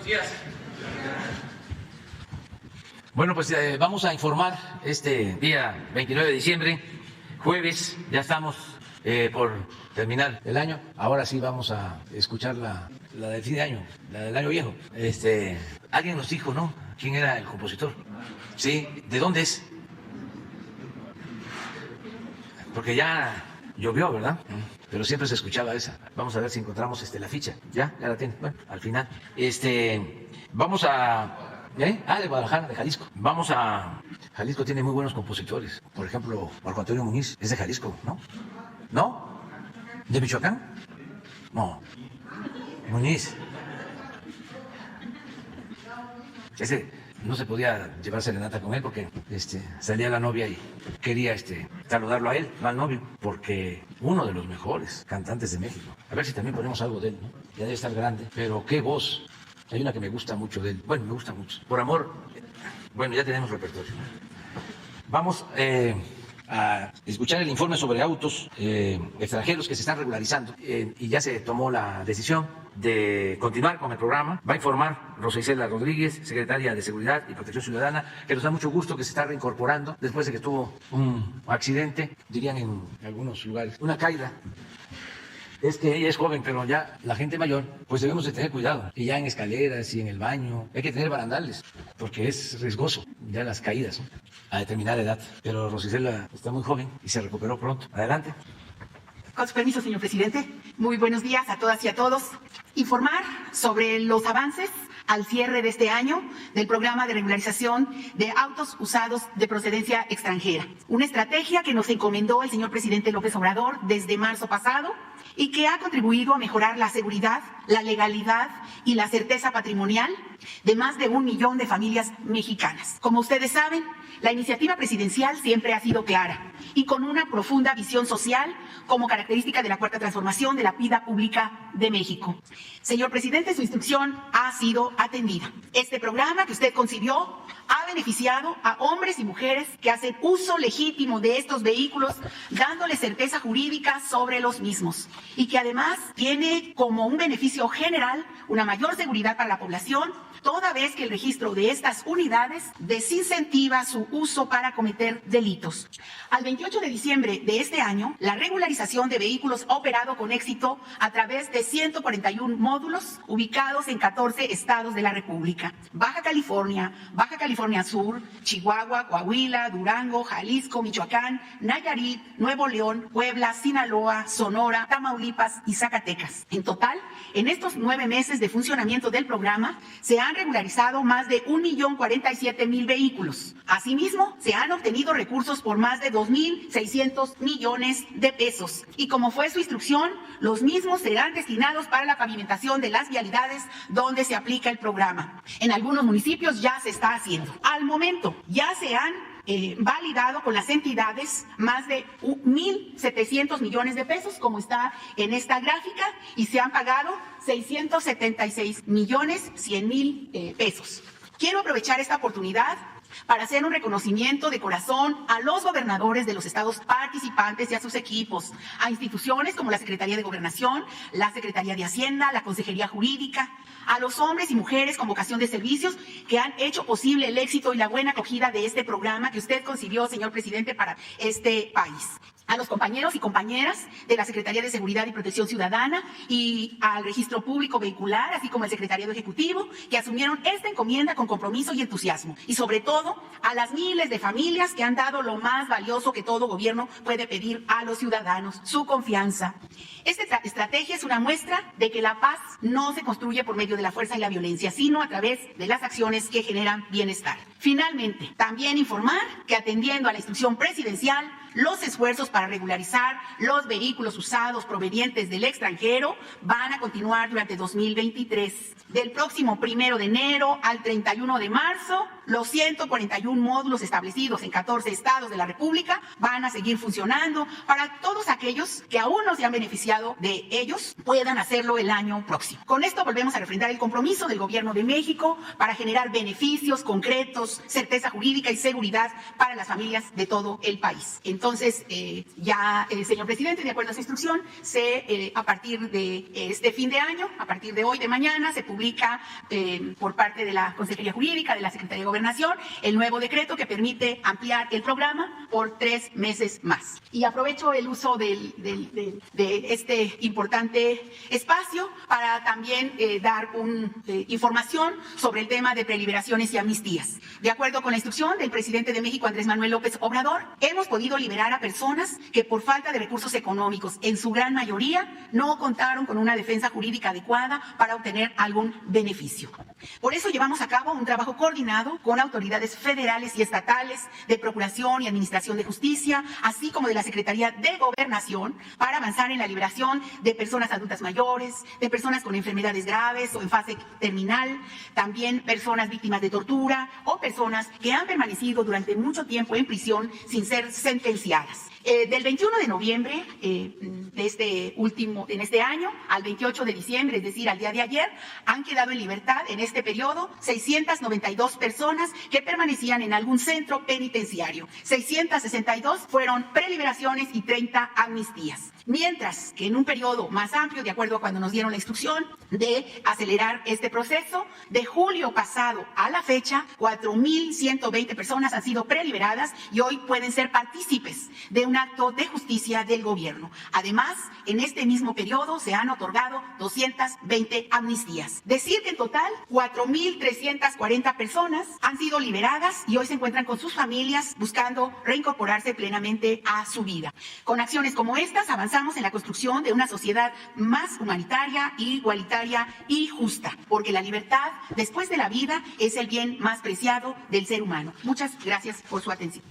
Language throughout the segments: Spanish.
Buenos días. Bueno, pues vamos a informar este día 29 de diciembre, jueves, ya estamos por terminar el año. Ahora sí vamos a escuchar la del fin de año, la del año viejo. Alguien nos dijo, ¿no? ¿Quién era el compositor? Sí, ¿de dónde es? Porque ya llovió, ¿verdad? Pero siempre se escuchaba esa. Vamos a ver si encontramos la ficha. Ya la tiene. Bueno, al final. Vamos a... de Guadalajara, de Jalisco. Vamos a... Jalisco tiene muy buenos compositores. Por ejemplo, Marco Antonio Muñiz es de Jalisco, ¿no? ¿No? ¿De Michoacán? No. Muñiz. Ese no se podía llevar serenata con él porque salía la novia y quería saludarlo a él, no al novio, porque uno de los mejores cantantes de México. A ver si también ponemos algo de él, ¿no? Ya debe estar grande, pero qué voz. Hay una que me gusta mucho de él. Bueno, me gusta mucho. Por amor, bueno, ya tenemos repertorio. Vamos a escuchar el informe sobre autos extranjeros que se están regularizando y ya se tomó la decisión de continuar con el programa. Va a informar Rosa Isela Rodríguez, secretaria de Seguridad y Protección Ciudadana, que nos da mucho gusto que se está reincorporando después de que tuvo un accidente, dirían en algunos lugares, una caída. Es que ella es joven, pero ya la gente mayor, pues debemos de tener cuidado. Y ya en escaleras y en el baño, hay que tener barandales, porque es riesgoso ya las caídas, ¿no? A determinada edad. Pero Rosicela está muy joven y se recuperó pronto. Adelante. Con su permiso, señor presidente. Muy buenos días a todas y a todos. Informar sobre los avances al cierre de este año del programa de regularización de autos usados de procedencia extranjera. Una estrategia que nos encomendó el señor presidente López Obrador desde marzo pasado y que ha contribuido a mejorar la seguridad, la legalidad y la certeza patrimonial de más de 1 millón de familias mexicanas. Como ustedes saben, la iniciativa presidencial siempre ha sido clara y con una profunda visión social como característica de la Cuarta Transformación de la vida pública de México. Señor presidente, su instrucción ha sido atendida. Este programa que usted concibió ha beneficiado a hombres y mujeres que hacen uso legítimo de estos vehículos, dándole certeza jurídica sobre los mismos y que además tiene como un beneficio general una mayor seguridad para la población, toda vez que el registro de estas unidades desincentiva su uso para cometer delitos. Al 28 de diciembre de este año, la regularización de vehículos ha operado con éxito a través de 141 módulos ubicados en 14 estados de la República: Baja California Sur, Chihuahua, Coahuila, Durango, Jalisco, Michoacán, Nayarit, Nuevo León, Puebla, Sinaloa, Sonora, Tamaulipas y Zacatecas. En total, en estos 9 meses de funcionamiento del programa, se han regularizado más de 1.047.000 vehículos. Asimismo, se han obtenido recursos por más de 2.600 millones de pesos. Y como fue su instrucción, los mismos serán destinados para la pavimentación de las vialidades donde se aplica el programa. En algunos municipios ya se está haciendo. Al momento, ya se han validado con las entidades más de 1.700 millones de pesos, como está en esta gráfica, y se han pagado 676.100.000 pesos. Quiero aprovechar esta oportunidad para hacer un reconocimiento de corazón a los gobernadores de los estados participantes y a sus equipos, a instituciones como la Secretaría de Gobernación, la Secretaría de Hacienda, la Consejería Jurídica, a los hombres y mujeres con vocación de servicios que han hecho posible el éxito y la buena acogida de este programa que usted concibió, señor presidente, para este país. A los compañeros y compañeras de la Secretaría de Seguridad y Protección Ciudadana y al Registro Público Vehicular, así como al Secretariado Ejecutivo, que asumieron esta encomienda con compromiso y entusiasmo. Y sobre todo, a las miles de familias que han dado lo más valioso que todo gobierno puede pedir a los ciudadanos: su confianza. Esta estrategia es una muestra de que la paz no se construye por medio de la fuerza y la violencia, sino a través de las acciones que generan bienestar. Finalmente, también informar que, atendiendo a la instrucción presidencial, los esfuerzos para regularizar los vehículos usados provenientes del extranjero van a continuar durante 2023. Del próximo 1 de enero al 31 de marzo los 141 módulos establecidos en 14 estados de la República van a seguir funcionando para todos aquellos que aún no se han beneficiado de ellos puedan hacerlo el año próximo. Con esto volvemos a refrendar el compromiso del Gobierno de México para generar beneficios concretos, certeza jurídica y seguridad para las familias de todo el país. Entonces, señor presidente, de acuerdo a esa instrucción, a partir de este fin de año, a partir de hoy, de mañana, se publica por parte de la Consejería Jurídica, de la Secretaría de Gobernación, el nuevo decreto que permite ampliar el programa por 3 meses más. Y aprovecho el uso de este importante espacio para también dar información sobre el tema de preliberaciones y amnistías. De acuerdo con la instrucción del presidente de México, Andrés Manuel López Obrador, hemos podido liberar a personas que por falta de recursos económicos, en su gran mayoría, no contaron con una defensa jurídica adecuada para obtener algún beneficio. Por eso llevamos a cabo un trabajo coordinado con autoridades federales y estatales de Procuración y Administración de Justicia, así como de la Secretaría de Gobernación, para avanzar en la liberación de personas adultas mayores, de personas con enfermedades graves o en fase terminal, también personas víctimas de tortura o personas que han permanecido durante mucho tiempo en prisión sin ser sentenciadas. Del 21 de noviembre en este año al 28 de diciembre, es decir, al día de ayer, han quedado en libertad en este periodo 692 personas que permanecían en algún centro penitenciario. 662 fueron preliberaciones y 30 amnistías. Mientras que en un periodo más amplio, de acuerdo a cuando nos dieron la instrucción de acelerar este proceso, de julio pasado a la fecha, 4,120 personas han sido preliberadas y hoy pueden ser partícipes de un acto de justicia del gobierno. Además, en este mismo periodo se han otorgado 220 amnistías. Decir que en total 4,340 personas han sido liberadas y hoy se encuentran con sus familias buscando reincorporarse plenamente a su vida. Con acciones como estas avanzamos en la construcción de una sociedad más humanitaria, igualitaria y justa, porque la libertad después de la vida es el bien más preciado del ser humano. Muchas gracias por su atención.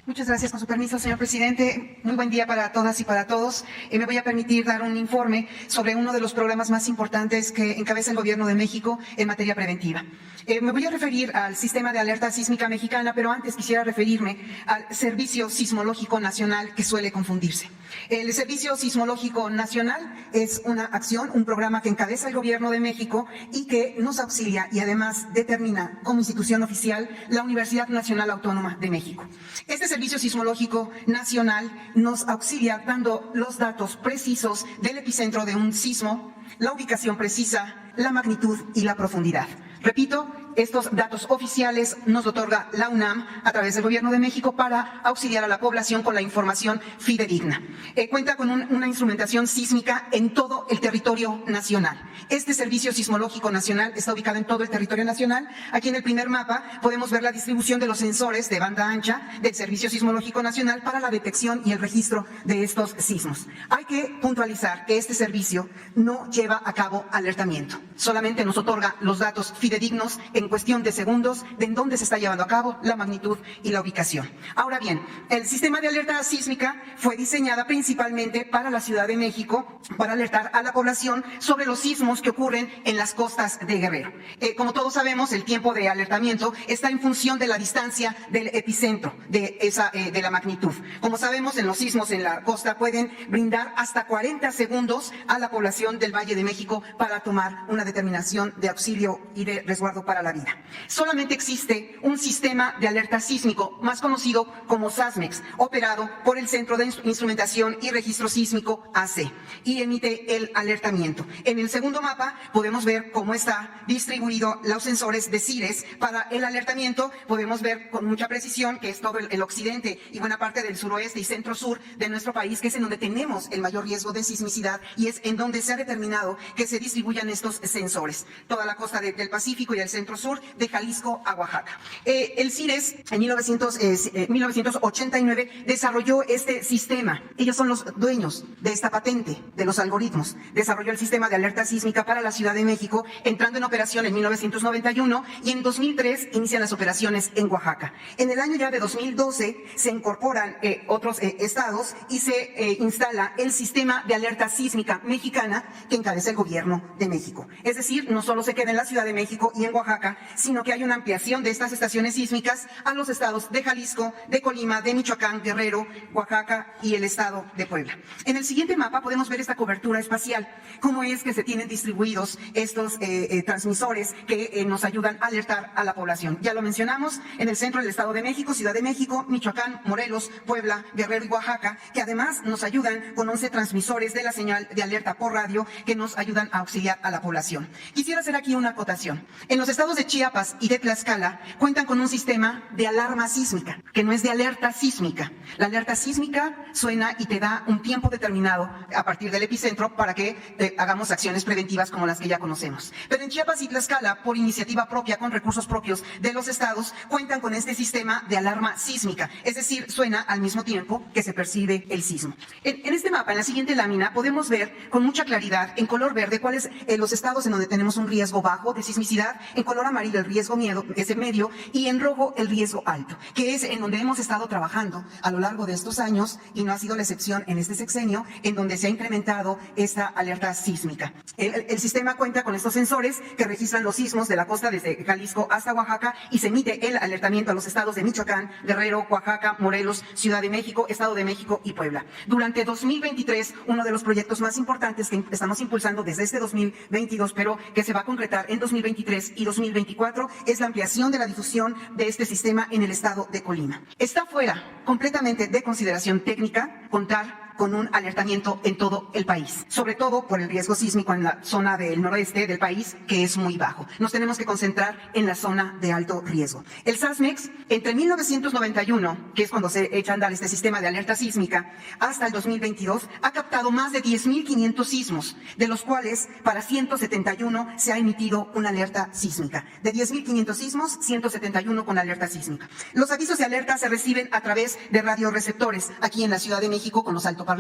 Muchas gracias. Con su permiso, señor presidente. Muy buen día para todas y para todos. Me voy a permitir dar un informe sobre uno de los programas más importantes que encabeza el Gobierno de México en materia preventiva. Me voy a referir al Sistema de Alerta Sísmica Mexicana, pero antes quisiera referirme al Servicio Sismológico Nacional, que suele confundirse. El Servicio Sismológico Nacional es una acción, un programa que encabeza el Gobierno de México y que nos auxilia y además determina como institución oficial la Universidad Nacional Autónoma de México. Este Servicio Sismológico Nacional nos auxilia dando los datos precisos del epicentro de un sismo, la ubicación precisa, la magnitud y la profundidad. Repito, estos datos oficiales nos otorga la UNAM a través del Gobierno de México para auxiliar a la población con la información fidedigna. Cuenta con una instrumentación sísmica en todo el territorio nacional. Este Servicio Sismológico Nacional está ubicado en todo el territorio nacional. Aquí en el primer mapa podemos ver la distribución de los sensores de banda ancha del Servicio Sismológico Nacional para la detección y el registro de estos sismos. Hay que puntualizar que este servicio no lleva a cabo alertamiento. Solamente nos otorga los datos fidedignos en cuestión de segundos de en dónde se está llevando a cabo, la magnitud y la ubicación. Ahora bien, el sistema de alerta sísmica fue diseñada principalmente para la Ciudad de México, para alertar a la población sobre los sismos que ocurren en las costas de Guerrero. Como todos sabemos, el tiempo de alertamiento está en función de la distancia del epicentro de la magnitud. Como sabemos, en los sismos en la costa pueden brindar hasta 40 segundos a la población del Valle de México para tomar una determinación de auxilio y de resguardo para la vida. Solamente existe un sistema de alerta sísmico, más conocido como SASMEX, operado por el Centro de Instrumentación y Registro Sísmico AC, y emite el alertamiento. En el segundo mapa podemos ver cómo está distribuido los sensores de CIRES para el alertamiento. Podemos ver con mucha precisión que es todo el occidente y buena parte del suroeste y centro-sur de nuestro país, que es en donde tenemos el mayor riesgo de sismicidad y es en donde se ha determinado que se distribuyan estos sensores. Toda la costa del Pacífico y el centro-sur, de Jalisco a Oaxaca. El CIRES en 1989 desarrolló este sistema. Ellos son los dueños de esta patente, de los algoritmos. Desarrolló el sistema de alerta sísmica para la Ciudad de México, entrando en operación en 1991 y en 2003 inician las operaciones en Oaxaca. En el año ya de 2012 se incorporan otros estados y se instala el sistema de alerta sísmica mexicana que encabeza el Gobierno de México. Es decir, no solo se queda en la Ciudad de México y en Oaxaca, sino que hay una ampliación de estas estaciones sísmicas a los estados de Jalisco, de Colima, de Michoacán, Guerrero, Oaxaca y el estado de Puebla. En el siguiente mapa podemos ver esta cobertura espacial, cómo es que se tienen distribuidos estos transmisores que nos ayudan a alertar a la población. Ya lo mencionamos, en el centro del Estado de México, Ciudad de México, Michoacán, Morelos, Puebla, Guerrero y Oaxaca, que además nos ayudan con 11 transmisores de la señal de alerta por radio que nos ayudan a auxiliar a la población. Quisiera hacer aquí una acotación. En los estados de Chiapas y de Tlaxcala cuentan con un sistema de alarma sísmica, que no es de alerta sísmica. La alerta sísmica suena y te da un tiempo determinado a partir del epicentro para que hagamos acciones preventivas como las que ya conocemos. Pero en Chiapas y Tlaxcala, por iniciativa propia, con recursos propios de los estados, cuentan con este sistema de alarma sísmica, es decir, suena al mismo tiempo que se percibe el sismo. En este mapa, en la siguiente lámina, podemos ver con mucha claridad, en color verde, cuáles los estados en donde tenemos un riesgo bajo de sismicidad, en color amarillo el riesgo medio y en rojo el riesgo alto, que es en donde hemos estado trabajando a lo largo de estos años y no ha sido la excepción en este sexenio, en donde se ha incrementado esta alerta sísmica. El sistema cuenta con estos sensores que registran los sismos de la costa desde Jalisco hasta Oaxaca y se emite el alertamiento a los estados de Michoacán, Guerrero, Oaxaca, Morelos, Ciudad de México, Estado de México y Puebla. Durante 2023, uno de los proyectos más importantes que estamos impulsando desde este 2022, pero que se va a concretar en 2023 y 2024, es la ampliación de la difusión de este sistema en el estado de Colima. Está fuera completamente de consideración técnica contar con un alertamiento en todo el país, sobre todo por el riesgo sísmico en la zona del noroeste del país, que es muy bajo. Nos tenemos que concentrar en la zona de alto riesgo. El SASMEX, entre 1991, que es cuando se echa a andar este sistema de alerta sísmica, hasta el 2022, ha captado más de 10.500 sismos, de los cuales para 171 se ha emitido una alerta sísmica. De 10.500 sismos, 171 con alerta sísmica. Los avisos de alerta se reciben a través de radioreceptores, aquí en la Ciudad de México, con los altoparlantes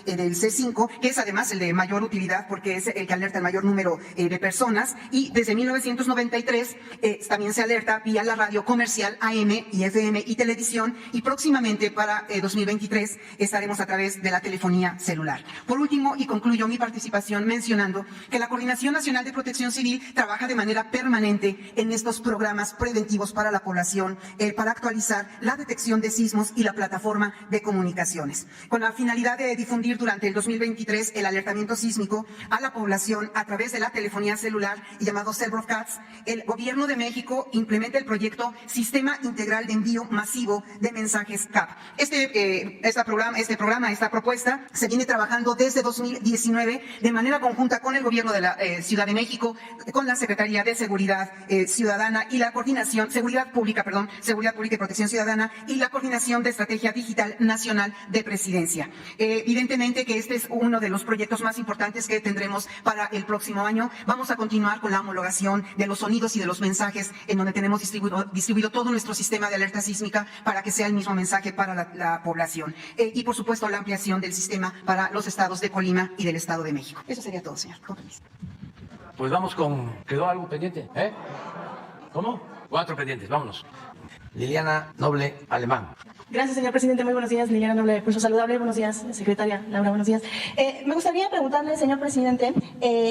del C5, que es además el de mayor utilidad porque es el que alerta el mayor número de personas, y desde 1993 también se alerta vía la radio comercial AM y FM y televisión, y próximamente para 2023 estaremos a través de la telefonía celular. Por último, y concluyo mi participación mencionando que la Coordinación Nacional de Protección Civil trabaja de manera permanente en estos programas preventivos para la población, para actualizar la detección de sismos y la plataforma de comunicaciones, con la finalidad de difundir durante el 2023 el alertamiento sísmico a la población a través de la telefonía celular y llamado Cell Broadcast. El Gobierno de México implementa el proyecto Sistema Integral de Envío Masivo de Mensajes CAP. Esta propuesta se viene trabajando desde 2019 de manera conjunta con el Gobierno de la Ciudad de México, con la Secretaría de Seguridad Ciudadana y la Coordinación, Seguridad Pública y Protección Ciudadana, y la Coordinación de Estrategia Digital Nacional de Presidencia. Evidentemente que este es uno de los proyectos más importantes que tendremos para el próximo año. Vamos a continuar con la homologación de los sonidos y de los mensajes, en donde tenemos distribuido todo nuestro sistema de alerta sísmica para que sea el mismo mensaje para la población. Y por supuesto la ampliación del sistema para los estados de Colima y del Estado de México. Eso sería todo, señor. Con permiso. Pues vamos con... ¿Quedó algo pendiente? ¿Cómo? 4 pendientes, vámonos. Liliana Noble Alemán. Gracias, señor presidente. Muy buenos días, Liliana Noble de Pulso Saludable. Buenos días, secretaria Laura. Buenos días. Me gustaría preguntarle, señor presidente,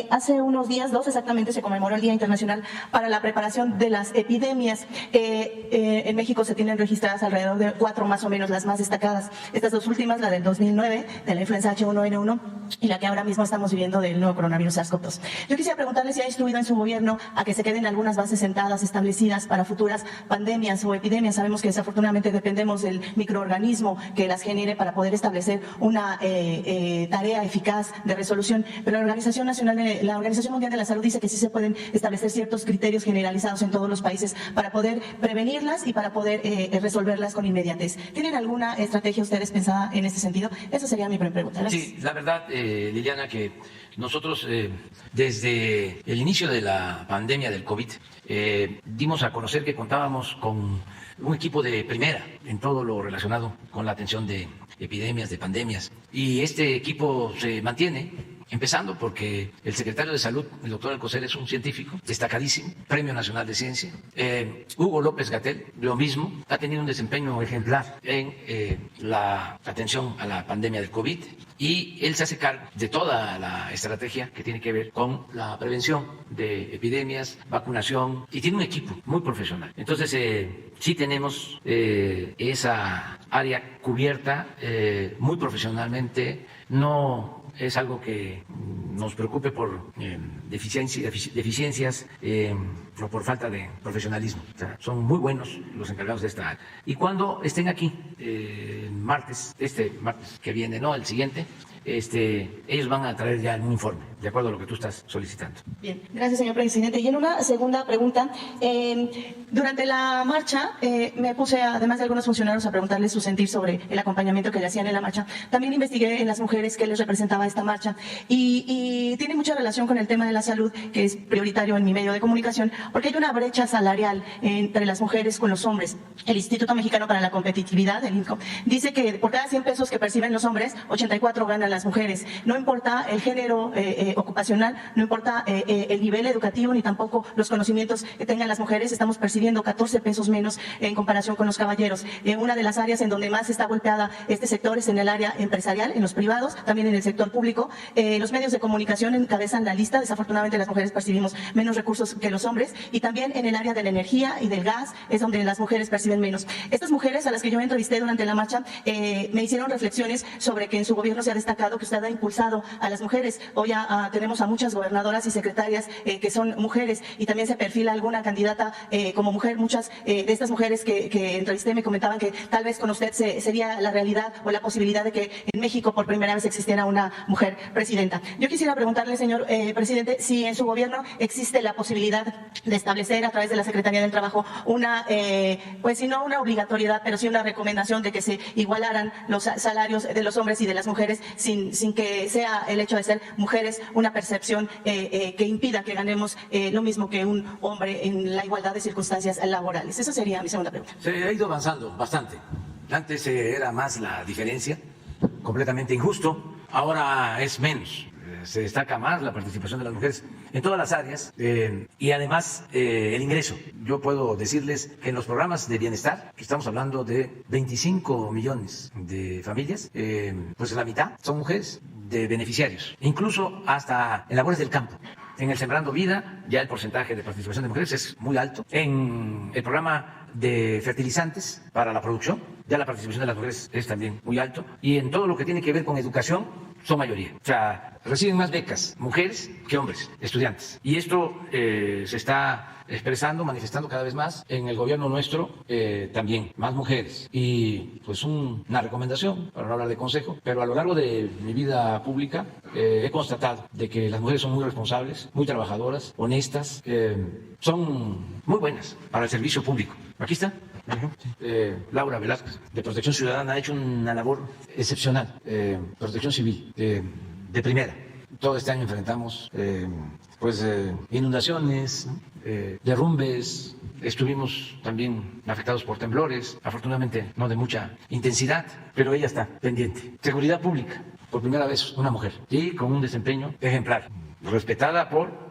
hace unos días, 2 exactamente, se conmemoró el Día Internacional para la Preparación de las Epidemias. En México se tienen registradas alrededor de 4 más o menos, las más destacadas. Estas 2 últimas, la del 2009, de la influenza H1N1, y la que ahora mismo estamos viviendo del nuevo coronavirus SARS-CoV-2. Yo quisiera preguntarle si ha instruido en su gobierno a que se queden algunas bases sentadas, establecidas para futuras pandemias o epidemias. Sabemos que desafortunadamente dependemos del microorganismo que las genere para poder establecer una tarea eficaz de resolución, pero la Organización Mundial de la Salud dice que sí se pueden establecer ciertos criterios generalizados en todos los países para poder prevenirlas y para poder resolverlas con inmediatez. ¿Tienen alguna estrategia ustedes pensada en este sentido? Esa sería mi primera pregunta. Gracias. Sí, la verdad, Liliana, que nosotros desde el inicio de la pandemia del COVID dimos a conocer que contábamos con un equipo de primera en todo lo relacionado con la atención de epidemias, de pandemias. Y este equipo se mantiene empezando porque el secretario de Salud, el doctor Alcocer, es un científico destacadísimo, Premio Nacional de Ciencia. Hugo López-Gatell, lo mismo, ha tenido un desempeño ejemplar en la atención a la pandemia del COVID, y él se hace cargo de toda la estrategia que tiene que ver con la prevención de epidemias, vacunación, y tiene un equipo muy profesional. Entonces, sí tenemos esa área cubierta muy profesionalmente. No es algo que nos preocupe por deficiencias o por falta de profesionalismo. O sea, son muy buenos los encargados de esta área. Y cuando estén aquí, este martes que viene, no, el siguiente, ellos van a traer ya un informe, de acuerdo a lo que tú estás solicitando. Bien, gracias, señor presidente. Y en una segunda pregunta, durante la marcha me puse, además de algunos funcionarios, a preguntarles su sentir sobre el acompañamiento que le hacían en la marcha. También investigué en las mujeres que les representaba esta marcha, y tiene mucha relación con el tema de la salud, que es prioritario en mi medio de comunicación, porque hay una brecha salarial entre las mujeres con los hombres. El Instituto Mexicano para la Competitividad, el INCO, dice que por cada 100 pesos que perciben los hombres, 84 ganan las mujeres. No importa el género ocupacional, no importa el nivel educativo, ni tampoco los conocimientos que tengan las mujeres, estamos percibiendo 14 pesos menos en comparación con los caballeros. Una de las áreas en donde más está golpeada este sector es en el área empresarial, en los privados, también en el sector público. Los medios de comunicación encabezan la lista. Desafortunadamente, las mujeres percibimos menos recursos que los hombres, y también en el área de la energía y del gas es donde las mujeres perciben menos. Estas mujeres a las que yo entrevisté durante la marcha me hicieron reflexiones sobre que en su gobierno se ha destacado que usted ha impulsado a las mujeres. Hoy ya tenemos a muchas gobernadoras y secretarias que son mujeres, y también se perfila alguna candidata como mujer. Muchas de estas mujeres que entrevisté me comentaban que tal vez con usted sería la realidad o la posibilidad de que en México por primera vez existiera una mujer presidenta. Yo quisiera preguntarle, señor presidente, si en su gobierno existe la posibilidad de establecer a través de la Secretaría del Trabajo una, pues si no una obligatoriedad, pero sí una recomendación de que se igualaran los salarios de los hombres y de las mujeres, sin que sea el hecho de ser mujeres una percepción que impida que ganemos lo mismo que un hombre en la igualdad de circunstancias laborales. Esa sería mi segunda pregunta. Se ha ido avanzando bastante. Antes era más la diferencia, completamente injusto. Ahora es menos. Se destaca más la participación de las mujeres en todas las áreas, y además el ingreso. Yo puedo decirles que en los programas de bienestar, que estamos hablando de 25 millones de familias, pues la mitad son mujeres de beneficiarios, incluso hasta en labores del campo. En el Sembrando Vida ya el porcentaje de participación de mujeres es muy alto. En el programa de fertilizantes para la producción ya la participación de las mujeres es también muy alto, y en todo lo que tiene que ver con educación son mayoría. O sea, reciben más becas mujeres que hombres, estudiantes. Y esto se está expresando, manifestando cada vez más en el gobierno nuestro, también más mujeres. Y pues una recomendación, para no hablar de consejo, pero a lo largo de mi vida pública he constatado de que las mujeres son muy responsables, muy trabajadoras, honestas, son muy buenas para el servicio público. Aquí está. Laura Velázquez, de Protección Ciudadana, ha hecho una labor excepcional. Protección Civil, de primera. Todo este año enfrentamos inundaciones, derrumbes, estuvimos también afectados por temblores, afortunadamente no de mucha intensidad, pero ella está pendiente. Seguridad Pública, por primera vez una mujer, y con un desempeño ejemplar, respetada por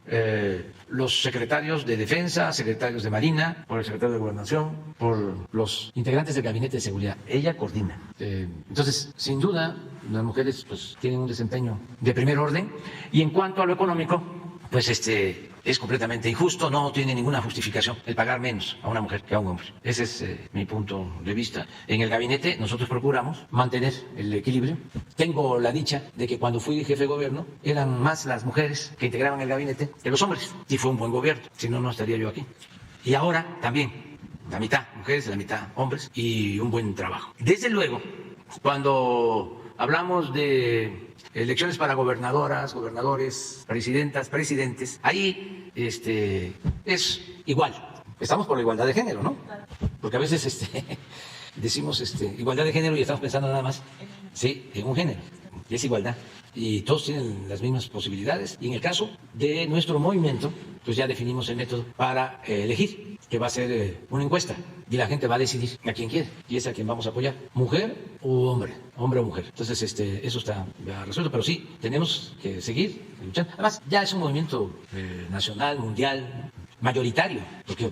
los secretarios de Defensa, secretarios de Marina, por el secretario de Gobernación, por los integrantes del Gabinete de Seguridad. Ella coordina. Entonces, sin duda, las mujeres pues tienen un desempeño de primer orden. Y en cuanto a lo económico, pues es completamente injusto, no tiene ninguna justificación el pagar menos a una mujer que a un hombre. Ese es mi punto de vista. En el gabinete nosotros procuramos mantener el equilibrio. Tengo la dicha de que cuando fui jefe de gobierno eran más las mujeres que integraban el gabinete que los hombres, y fue un buen gobierno, si no, no estaría yo aquí. Y ahora también, la mitad mujeres, la mitad hombres, y un buen trabajo. Desde luego, cuando hablamos de elecciones para gobernadoras, gobernadores, presidentas, presidentes, ahí es igual. Estamos por la igualdad de género, ¿no? Porque a veces decimos igualdad de género y estamos pensando nada más, sí, en un género, y es igualdad. Y todos tienen las mismas posibilidades. Y en el caso de nuestro movimiento, pues ya definimos el método para elegir, que va a ser una encuesta, y la gente va a decidir a quién quiere, y es a quien vamos a apoyar, mujer o hombre o mujer. Entonces, eso está ya resuelto, pero sí, tenemos que seguir luchando. Además, ya es un movimiento nacional, mundial, mayoritario, porque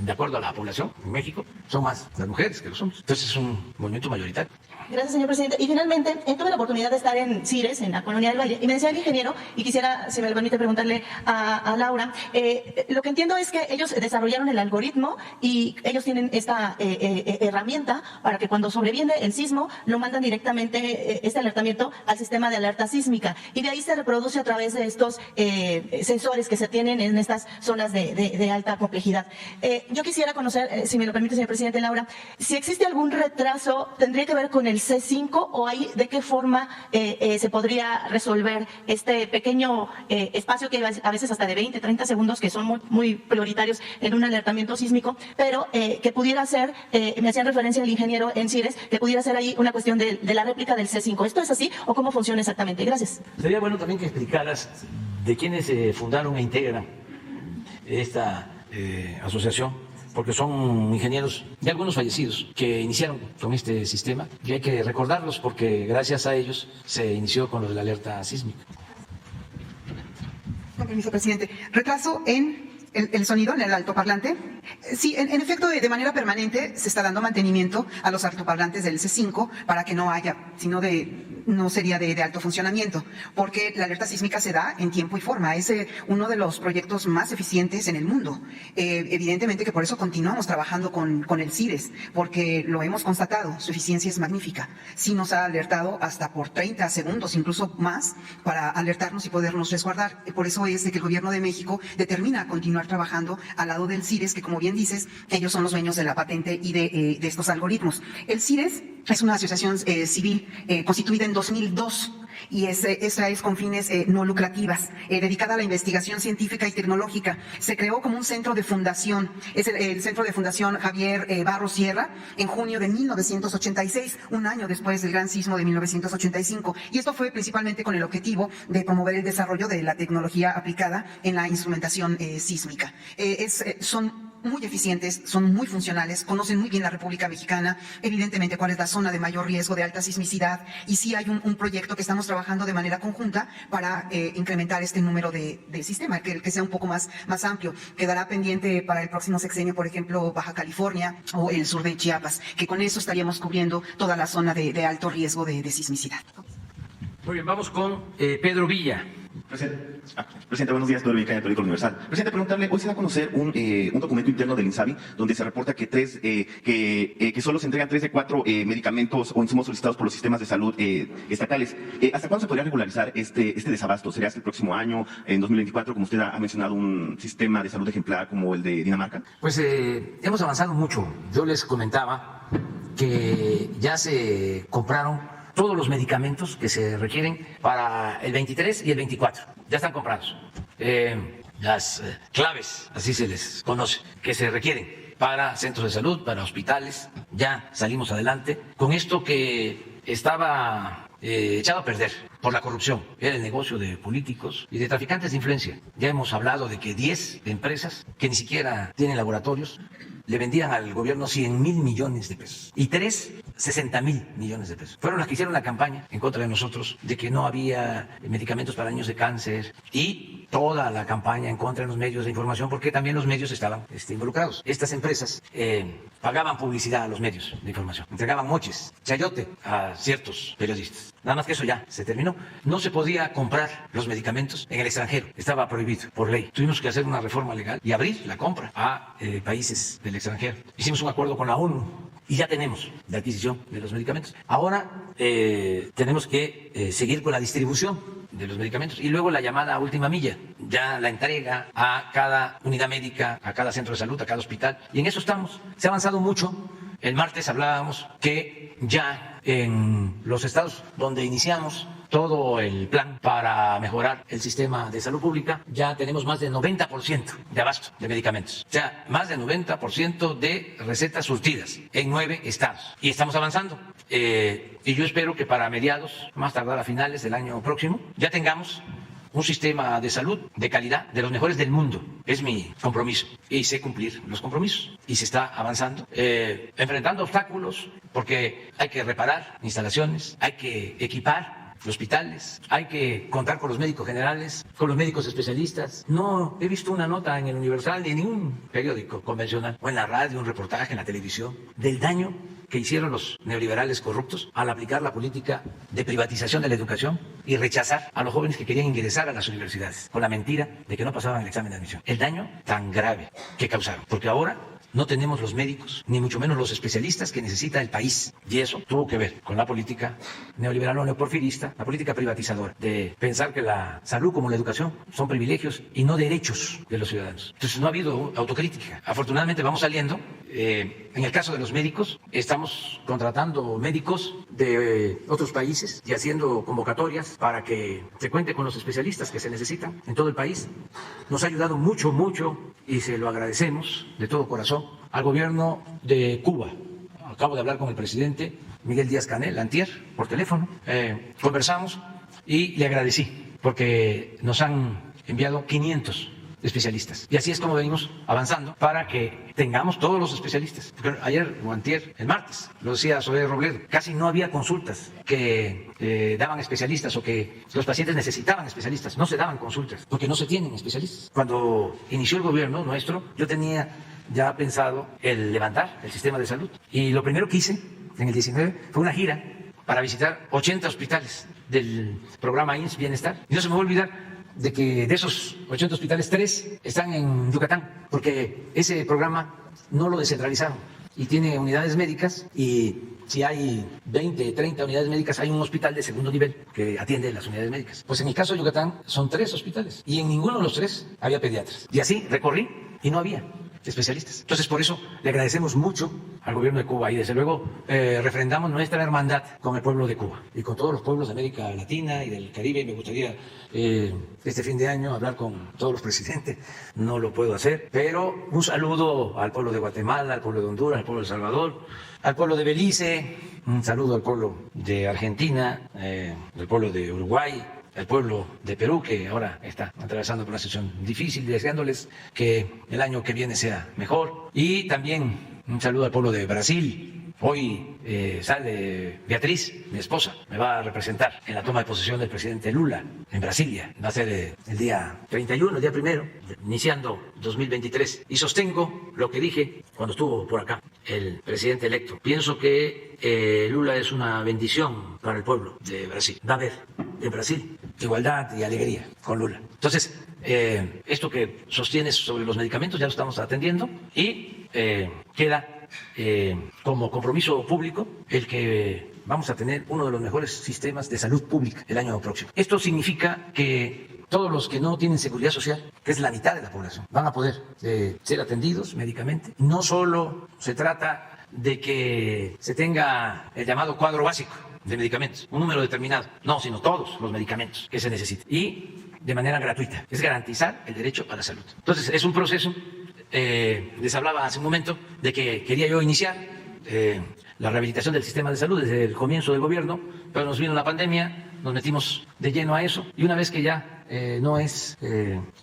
de acuerdo a la población en México son más las mujeres que los hombres. Entonces es un movimiento mayoritario. Gracias, señor presidente. Y finalmente, tuve la oportunidad de estar en CIRES, en la Colonia del Valle, y me decía el ingeniero, y quisiera, si me lo permite, preguntarle a Laura, lo que entiendo es que ellos desarrollaron el algoritmo y ellos tienen esta herramienta para que cuando sobreviene el sismo, lo mandan directamente, este alertamiento, al sistema de alerta sísmica. Y de ahí se reproduce a través de estos sensores que se tienen en estas zonas de alta complejidad. Yo quisiera conocer, si me lo permite, señor presidente, Laura, si existe algún retraso, ¿tendría que ver con el C5 o hay de qué forma se podría resolver este pequeño espacio que a veces hasta de 20, 30 segundos, que son muy prioritarios en un alertamiento sísmico, pero que pudiera ser, me hacían referencia el ingeniero en CIRES, que pudiera ser ahí una cuestión de la réplica del C5. ¿Esto es así o cómo funciona exactamente? Gracias. Sería bueno también que explicaras de quiénes fundaron e integran esta asociación, porque son ingenieros y algunos fallecidos que iniciaron con este sistema y hay que recordarlos porque gracias a ellos se inició con lo de la alerta sísmica. Con permiso, presidente. Retraso en el sonido en el altoparlante. Sí, en efecto, de manera permanente se está dando mantenimiento a los altoparlantes del C5 para que no haya, no sería de alto funcionamiento, porque la alerta sísmica se da en tiempo y forma. Es uno de los proyectos más eficientes en el mundo. Evidentemente que por eso continuamos trabajando con el CIRES, porque lo hemos constatado, su eficiencia es magnífica. Sí nos ha alertado hasta por 30 segundos, incluso más, para alertarnos y podernos resguardar. Por eso es de que el Gobierno de México determina continuar trabajando al lado del CIRES, que como bien dices, ellos son los dueños de la patente y de estos algoritmos. El CIRES es una asociación civil constituida en 2002 y esa es con fines no lucrativas, dedicada a la investigación científica y tecnológica. Se creó como un centro de fundación, es el Centro de Fundación Javier Barros Sierra, en junio de 1986, un año después del gran sismo de 1985. Y esto fue principalmente con el objetivo de promover el desarrollo de la tecnología aplicada en la instrumentación sísmica. Son muy eficientes, son muy funcionales, conocen muy bien la República Mexicana, evidentemente cuál es la zona de mayor riesgo de alta sismicidad, y sí hay un proyecto que estamos trabajando de manera conjunta para incrementar este número de sistema, que sea un poco más amplio. Quedará pendiente para el próximo sexenio, por ejemplo, Baja California o el sur de Chiapas, que con eso estaríamos cubriendo toda la zona de alto riesgo de sismicidad. Muy bien, vamos con Pedro Villa. Presidente, buenos días, Pedro Villa, del Periódico Universal. Presidente, preguntarle, hoy se da a conocer un documento interno del INSABI donde se reporta que solo se entregan 3 de 4 medicamentos o insumos solicitados por los sistemas de salud estatales. ¿Hasta cuándo se podría regularizar este desabasto? ¿Sería hasta el próximo año, en 2024, como usted ha mencionado, un sistema de salud ejemplar como el de Dinamarca? Pues hemos avanzado mucho. Yo les comentaba que ya se compraron todos los medicamentos que se requieren para el 23 y el 24. Ya están comprados. Las claves, así se les conoce, que se requieren para centros de salud, para hospitales. Ya salimos adelante con esto que estaba echado a perder por la corrupción. Era el negocio de políticos y de traficantes de influencia. Ya hemos hablado de que 10 empresas que ni siquiera tienen laboratorios le vendían al gobierno 100,000 millones de pesos y 3, 60,000 millones de pesos. Fueron las que hicieron la campaña en contra de nosotros de que no había medicamentos para niños de cáncer y toda la campaña en contra de los medios de información, porque también los medios estaban involucrados. Estas empresas pagaban publicidad a los medios de información, entregaban moches, chayote a ciertos periodistas. Nada más que eso ya se terminó. No se podía comprar los medicamentos en el extranjero, estaba prohibido por ley. Tuvimos que hacer una reforma legal y abrir la compra a países del extranjero. Hicimos un acuerdo con la ONU y ya tenemos la adquisición de los medicamentos. Ahora tenemos que seguir con la distribución de los medicamentos y luego la llamada última milla, ya la entrega a cada unidad médica, a cada centro de salud, a cada hospital, y en eso estamos. Se ha avanzado mucho. El martes hablábamos que ya en los estados donde iniciamos todo el plan para mejorar el sistema de salud pública, ya tenemos más del 90% de abasto de medicamentos. O sea, más del 90% de recetas surtidas en 9 estados. Y estamos avanzando. Y yo espero que para mediados, más tardar a finales del año próximo, ya tengamos un sistema de salud de calidad, de los mejores del mundo. Es mi compromiso y sé cumplir los compromisos. Y se está avanzando, enfrentando obstáculos, porque hay que reparar instalaciones, hay que equipar hospitales, hay que contar con los médicos generales, con los médicos especialistas. No he visto una nota en el Universal ni en ningún periódico convencional, o en la radio, un reportaje en la televisión, del daño que hicieron los neoliberales corruptos al aplicar la política de privatización de la educación y rechazar a los jóvenes que querían ingresar a las universidades con la mentira de que no pasaban el examen de admisión. El daño tan grave que causaron, porque ahora no tenemos los médicos, ni mucho menos los especialistas que necesita el país. Y eso tuvo que ver con la política neoliberal o neoporfirista, la política privatizadora, de pensar que la salud como la educación son privilegios y no derechos de los ciudadanos. Entonces no ha habido autocrítica. Afortunadamente vamos saliendo. En el caso de los médicos, estamos contratando médicos de otros países y haciendo convocatorias para que se cuente con los especialistas que se necesitan en todo el país. Nos ha ayudado mucho, mucho, y se lo agradecemos de todo corazón al gobierno de Cuba. Acabo de hablar con el presidente Miguel Díaz-Canel antier por teléfono. Conversamos y le agradecí porque nos han enviado 500 especialistas. Y así es como venimos avanzando para que tengamos todos los especialistas. Porque ayer o antier, el martes, lo decía Zoé Robledo, casi no había consultas que daban especialistas o que los pacientes necesitaban especialistas. No se daban consultas porque no se tienen especialistas. Cuando inició el gobierno nuestro, yo tenía ya pensado el levantar el sistema de salud. Y lo primero que hice en el 19 fue una gira para visitar 80 hospitales del programa IMSS Bienestar. Y no se me va a olvidar de que de esos 80 hospitales, 3 están en Yucatán, porque ese programa no lo descentralizaron y tiene unidades médicas, y si hay 20, 30 unidades médicas, hay un hospital de segundo nivel que atiende las unidades médicas. Pues en mi caso de Yucatán son 3 hospitales y en ninguno de los 3 había pediatras. Y así recorrí y no había especialistas. Entonces, por eso le agradecemos mucho al gobierno de Cuba y desde luego refrendamos nuestra hermandad con el pueblo de Cuba y con todos los pueblos de América Latina y del Caribe. Me gustaría este fin de año hablar con todos los presidentes, no lo puedo hacer, pero un saludo al pueblo de Guatemala, al pueblo de Honduras, al pueblo de El Salvador, al pueblo de Belice, un saludo al pueblo de Argentina, al pueblo de Uruguay, el pueblo de Perú, que ahora está atravesando por una situación difícil, deseándoles que el año que viene sea mejor. Y también un saludo al pueblo de Brasil. Hoy sale Beatriz, mi esposa, me va a representar en la toma de posesión del presidente Lula en Brasilia. Va a ser el día 31, el día 1, iniciando 2023. Y sostengo lo que dije cuando estuvo por acá el presidente electo. Pienso que Lula es una bendición para el pueblo de Brasil. Va a haber en Brasil igualdad y alegría con Lula. Entonces, esto que sostienes sobre los medicamentos ya lo estamos atendiendo y queda como compromiso público el que vamos a tener uno de los mejores sistemas de salud pública el año próximo. Esto significa que todos los que no tienen seguridad social, que es la mitad de la población, van a poder ser atendidos médicamente. No solo se trata de que se tenga el llamado cuadro básico de medicamentos, un número determinado, no, sino todos los medicamentos que se necesiten y de manera gratuita. Es garantizar el derecho a la salud. Entonces, es un proceso. Les hablaba hace un momento de que quería yo iniciar la rehabilitación del sistema de salud desde el comienzo del gobierno, pero nos vino la pandemia, nos metimos de lleno a eso y una vez que ya no es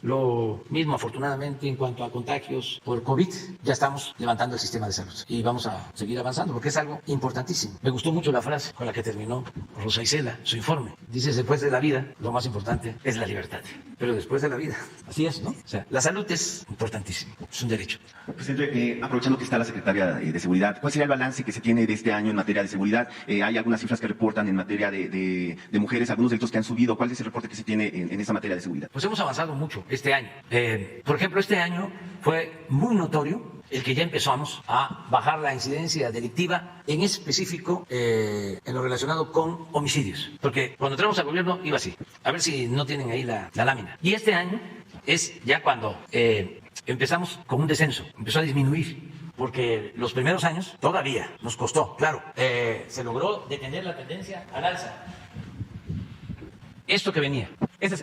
lo mismo, afortunadamente, en cuanto a contagios por COVID, ya estamos levantando el sistema de salud y vamos a seguir avanzando porque es algo importantísimo. Me gustó mucho la frase con la que terminó Rosa Isela su informe. Dice, después de la vida, lo más importante es la libertad, pero después de la vida, así es, ¿no? O sea, la salud es importantísimo, es un derecho. Presidente, aprovechando que está la secretaria de Seguridad, ¿cuál sería el balance que se tiene de este año en materia de seguridad? Hay algunas cifras que reportan en materia de mujeres, algunos delitos que han subido. ¿Cuál es el reporte que se tiene en esa materia de seguridad? Pues hemos avanzado mucho este año. Por ejemplo, este año fue muy notorio el que ya empezamos a bajar la incidencia delictiva, en específico en lo relacionado con homicidios. Porque cuando entramos al gobierno iba así. A ver si no tienen ahí la lámina. Y este año es ya cuando empezamos con un descenso, empezó a disminuir. Porque los primeros años todavía nos costó, claro, se logró detener la tendencia al alza. Esto que venía,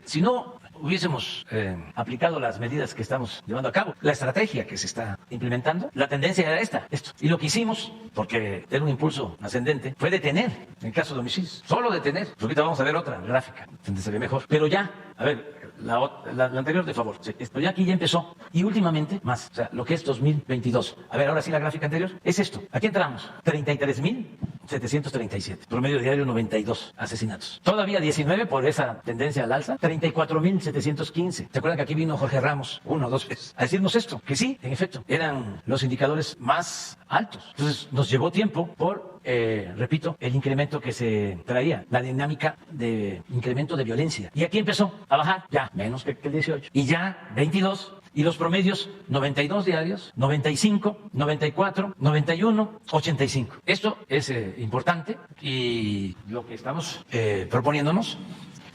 si no hubiésemos aplicado las medidas que estamos llevando a cabo, la estrategia que se está implementando, la tendencia era esto. Y lo que hicimos, porque era un impulso ascendente, fue detener en caso de homicidios, solo detener. Ahorita vamos a ver otra gráfica, donde se ve mejor. Pero ya, a ver, la anterior de favor, sí, esto ya aquí ya empezó y últimamente más, o sea, lo que es 2022. A ver, ahora sí la gráfica anterior es esto. Aquí entramos, 33.737, promedio diario 92 asesinatos. Todavía 19 por esa tendencia al alza, 34.715. ¿Se acuerdan que aquí vino Jorge Ramos 1 o 2 veces a decirnos esto? Que sí, en efecto, eran los indicadores más altos. Entonces nos llevó tiempo por repito, el incremento que se traía, la dinámica de incremento de violencia. Y aquí empezó a bajar, ya menos que el 18. Y ya 22, y los promedios 92 diarios, 95, 94, 91, 85. Esto es importante y lo que estamos proponiéndonos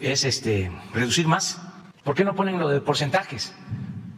es reducir más. ¿Por qué no ponen lo de porcentajes?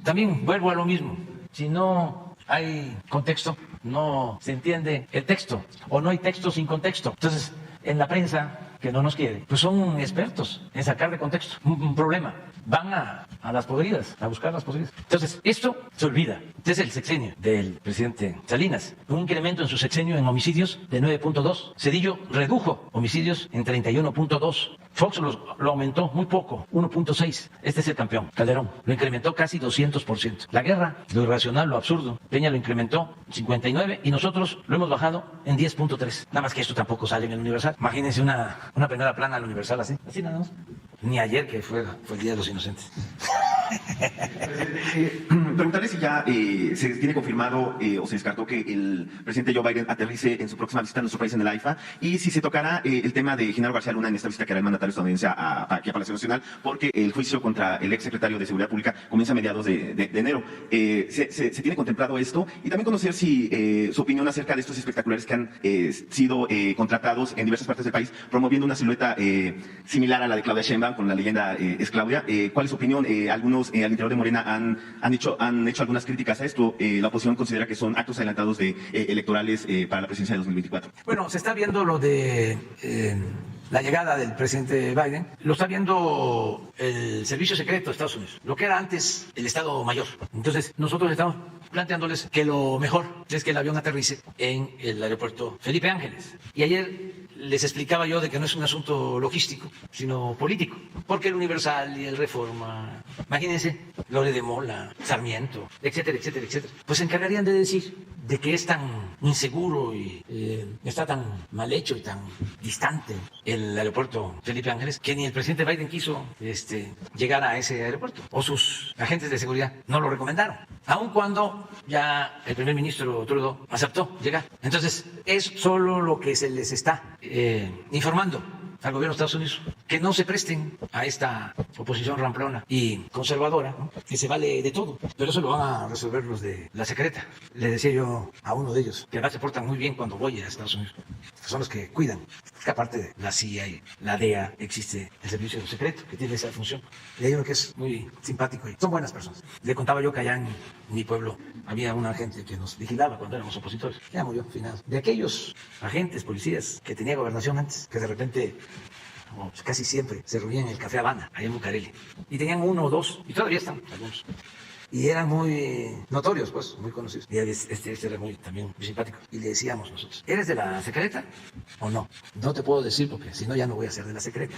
También vuelvo a lo mismo. Si no hay contexto, no se entiende el texto, o no hay texto sin contexto. Entonces, en la prensa, que no nos quiere, pues son expertos en sacar de contexto un problema. Van a las podridas, a buscar las podridas. Entonces, esto se olvida. Este es el sexenio del presidente Salinas. Un incremento en su sexenio en homicidios de 9.2. Cedillo redujo homicidios en 31.2. Fox lo aumentó muy poco, 1.6. Este es el campeón, Calderón. Lo incrementó casi 200%. La guerra, lo irracional, lo absurdo. Peña lo incrementó 59 y nosotros lo hemos bajado en 10.3. Nada más que esto tampoco sale en el Universal. Imagínense una primera plana al Universal así. Así nada más. Ni ayer, que fue el Día de los Inocentes. Preguntarle si ya se tiene confirmado o se descartó que el presidente Joe Biden aterrice en su próxima visita a nuestro país en el AIFA y si se tocará el tema de Genaro García Luna en esta visita que hará el mandatario estadounidense aquí a Palacio Nacional, porque el juicio contra el exsecretario de Seguridad Pública comienza a mediados de enero. ¿Se tiene contemplado esto? Y también conocer si su opinión acerca de estos espectaculares que han sido contratados en diversas partes del país, promoviendo una silueta similar a la de Claudia Sheinbaum, con la leyenda es Claudia. ¿Cuál es su opinión? Algunos al interior de Morena han hecho algunas críticas a esto. La oposición considera que son actos adelantados electorales para la presidencia de 2024. Bueno, se está viendo lo de la llegada del presidente Biden, lo está viendo el Servicio Secreto de Estados Unidos, lo que era antes el Estado Mayor. Entonces, nosotros estamos planteándoles que lo mejor es que el avión aterrice en el aeropuerto Felipe Ángeles. Y ayer les explicaba yo de que no es un asunto logístico, sino político, porque el Universal y el Reforma, imagínense, Lore de Mola, Sarmiento, etcétera, etcétera, etcétera, pues se encargarían de decir de que es tan inseguro y está tan mal hecho y tan distante el aeropuerto Felipe Ángeles que ni el presidente Biden quiso llegar a ese aeropuerto, o sus agentes de seguridad no lo recomendaron, aun cuando ya el primer ministro Trudeau aceptó llegar. Entonces, es solo lo que se les está informando al gobierno de Estados Unidos, que no se presten a esta oposición ramplona y conservadora, ¿no? Que se vale de todo, pero eso lo van a resolver los de la secreta. Le decía yo a uno de ellos, que además se portan muy bien cuando voy a Estados Unidos, que son los que cuidan, que aparte de la CIA y la DEA existe el servicio secreto que tiene esa función, y hay uno que es muy simpático y son buenas personas. Le contaba yo que allá en mi pueblo había un agente que nos vigilaba cuando éramos opositores, ya murió, finado, de aquellos agentes, policías que tenía gobernación antes, que de repente, casi siempre, se reunían en el Café Habana, allá en Bucareli, y tenían uno o dos, y todavía están algunos, y eran muy notorios, pues, muy conocidos. Y este era también muy simpático. Y le decíamos nosotros, ¿eres de la secreta o no? No te puedo decir porque si no ya no voy a ser de la secreta.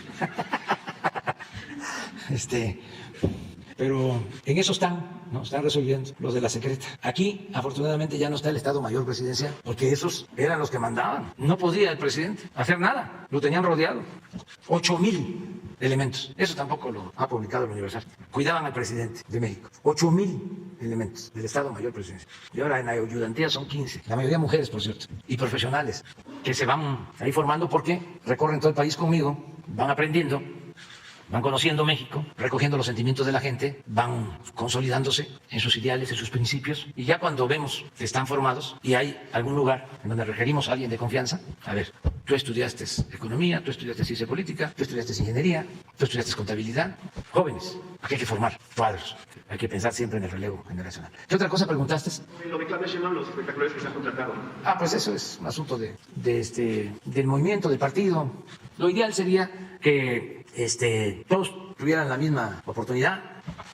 Pero en eso están, ¿no? Están resolviendo los de la secreta. Aquí, afortunadamente, ya no está el Estado Mayor Presidencial, porque esos eran los que mandaban. No podía el presidente hacer nada, lo tenían rodeado. 8,000 elementos. Eso tampoco lo ha publicado el Universal. Cuidaban al presidente de México. 8,000 elementos del Estado Mayor Presidencial. Y ahora en la ayudantía son 15. La mayoría mujeres, por cierto, y profesionales, que se van ahí formando porque recorren todo el país conmigo, van aprendiendo, van conociendo México, recogiendo los sentimientos de la gente, van consolidándose en sus ideales, en sus principios, y ya cuando vemos que están formados y hay algún lugar en donde requerimos a alguien de confianza, a ver, tú estudiaste economía, tú estudiaste ciencia política, tú estudiaste ingeniería, tú estudiaste contabilidad, jóvenes, aquí hay que formar cuadros, hay que pensar siempre en el relevo generacional. ¿Qué otra cosa preguntaste? Lo de Claudia Sheinbaum, los espectaculares que se han contratado. Pues eso es un asunto del movimiento, del partido. Lo ideal sería que todos tuvieran la misma oportunidad.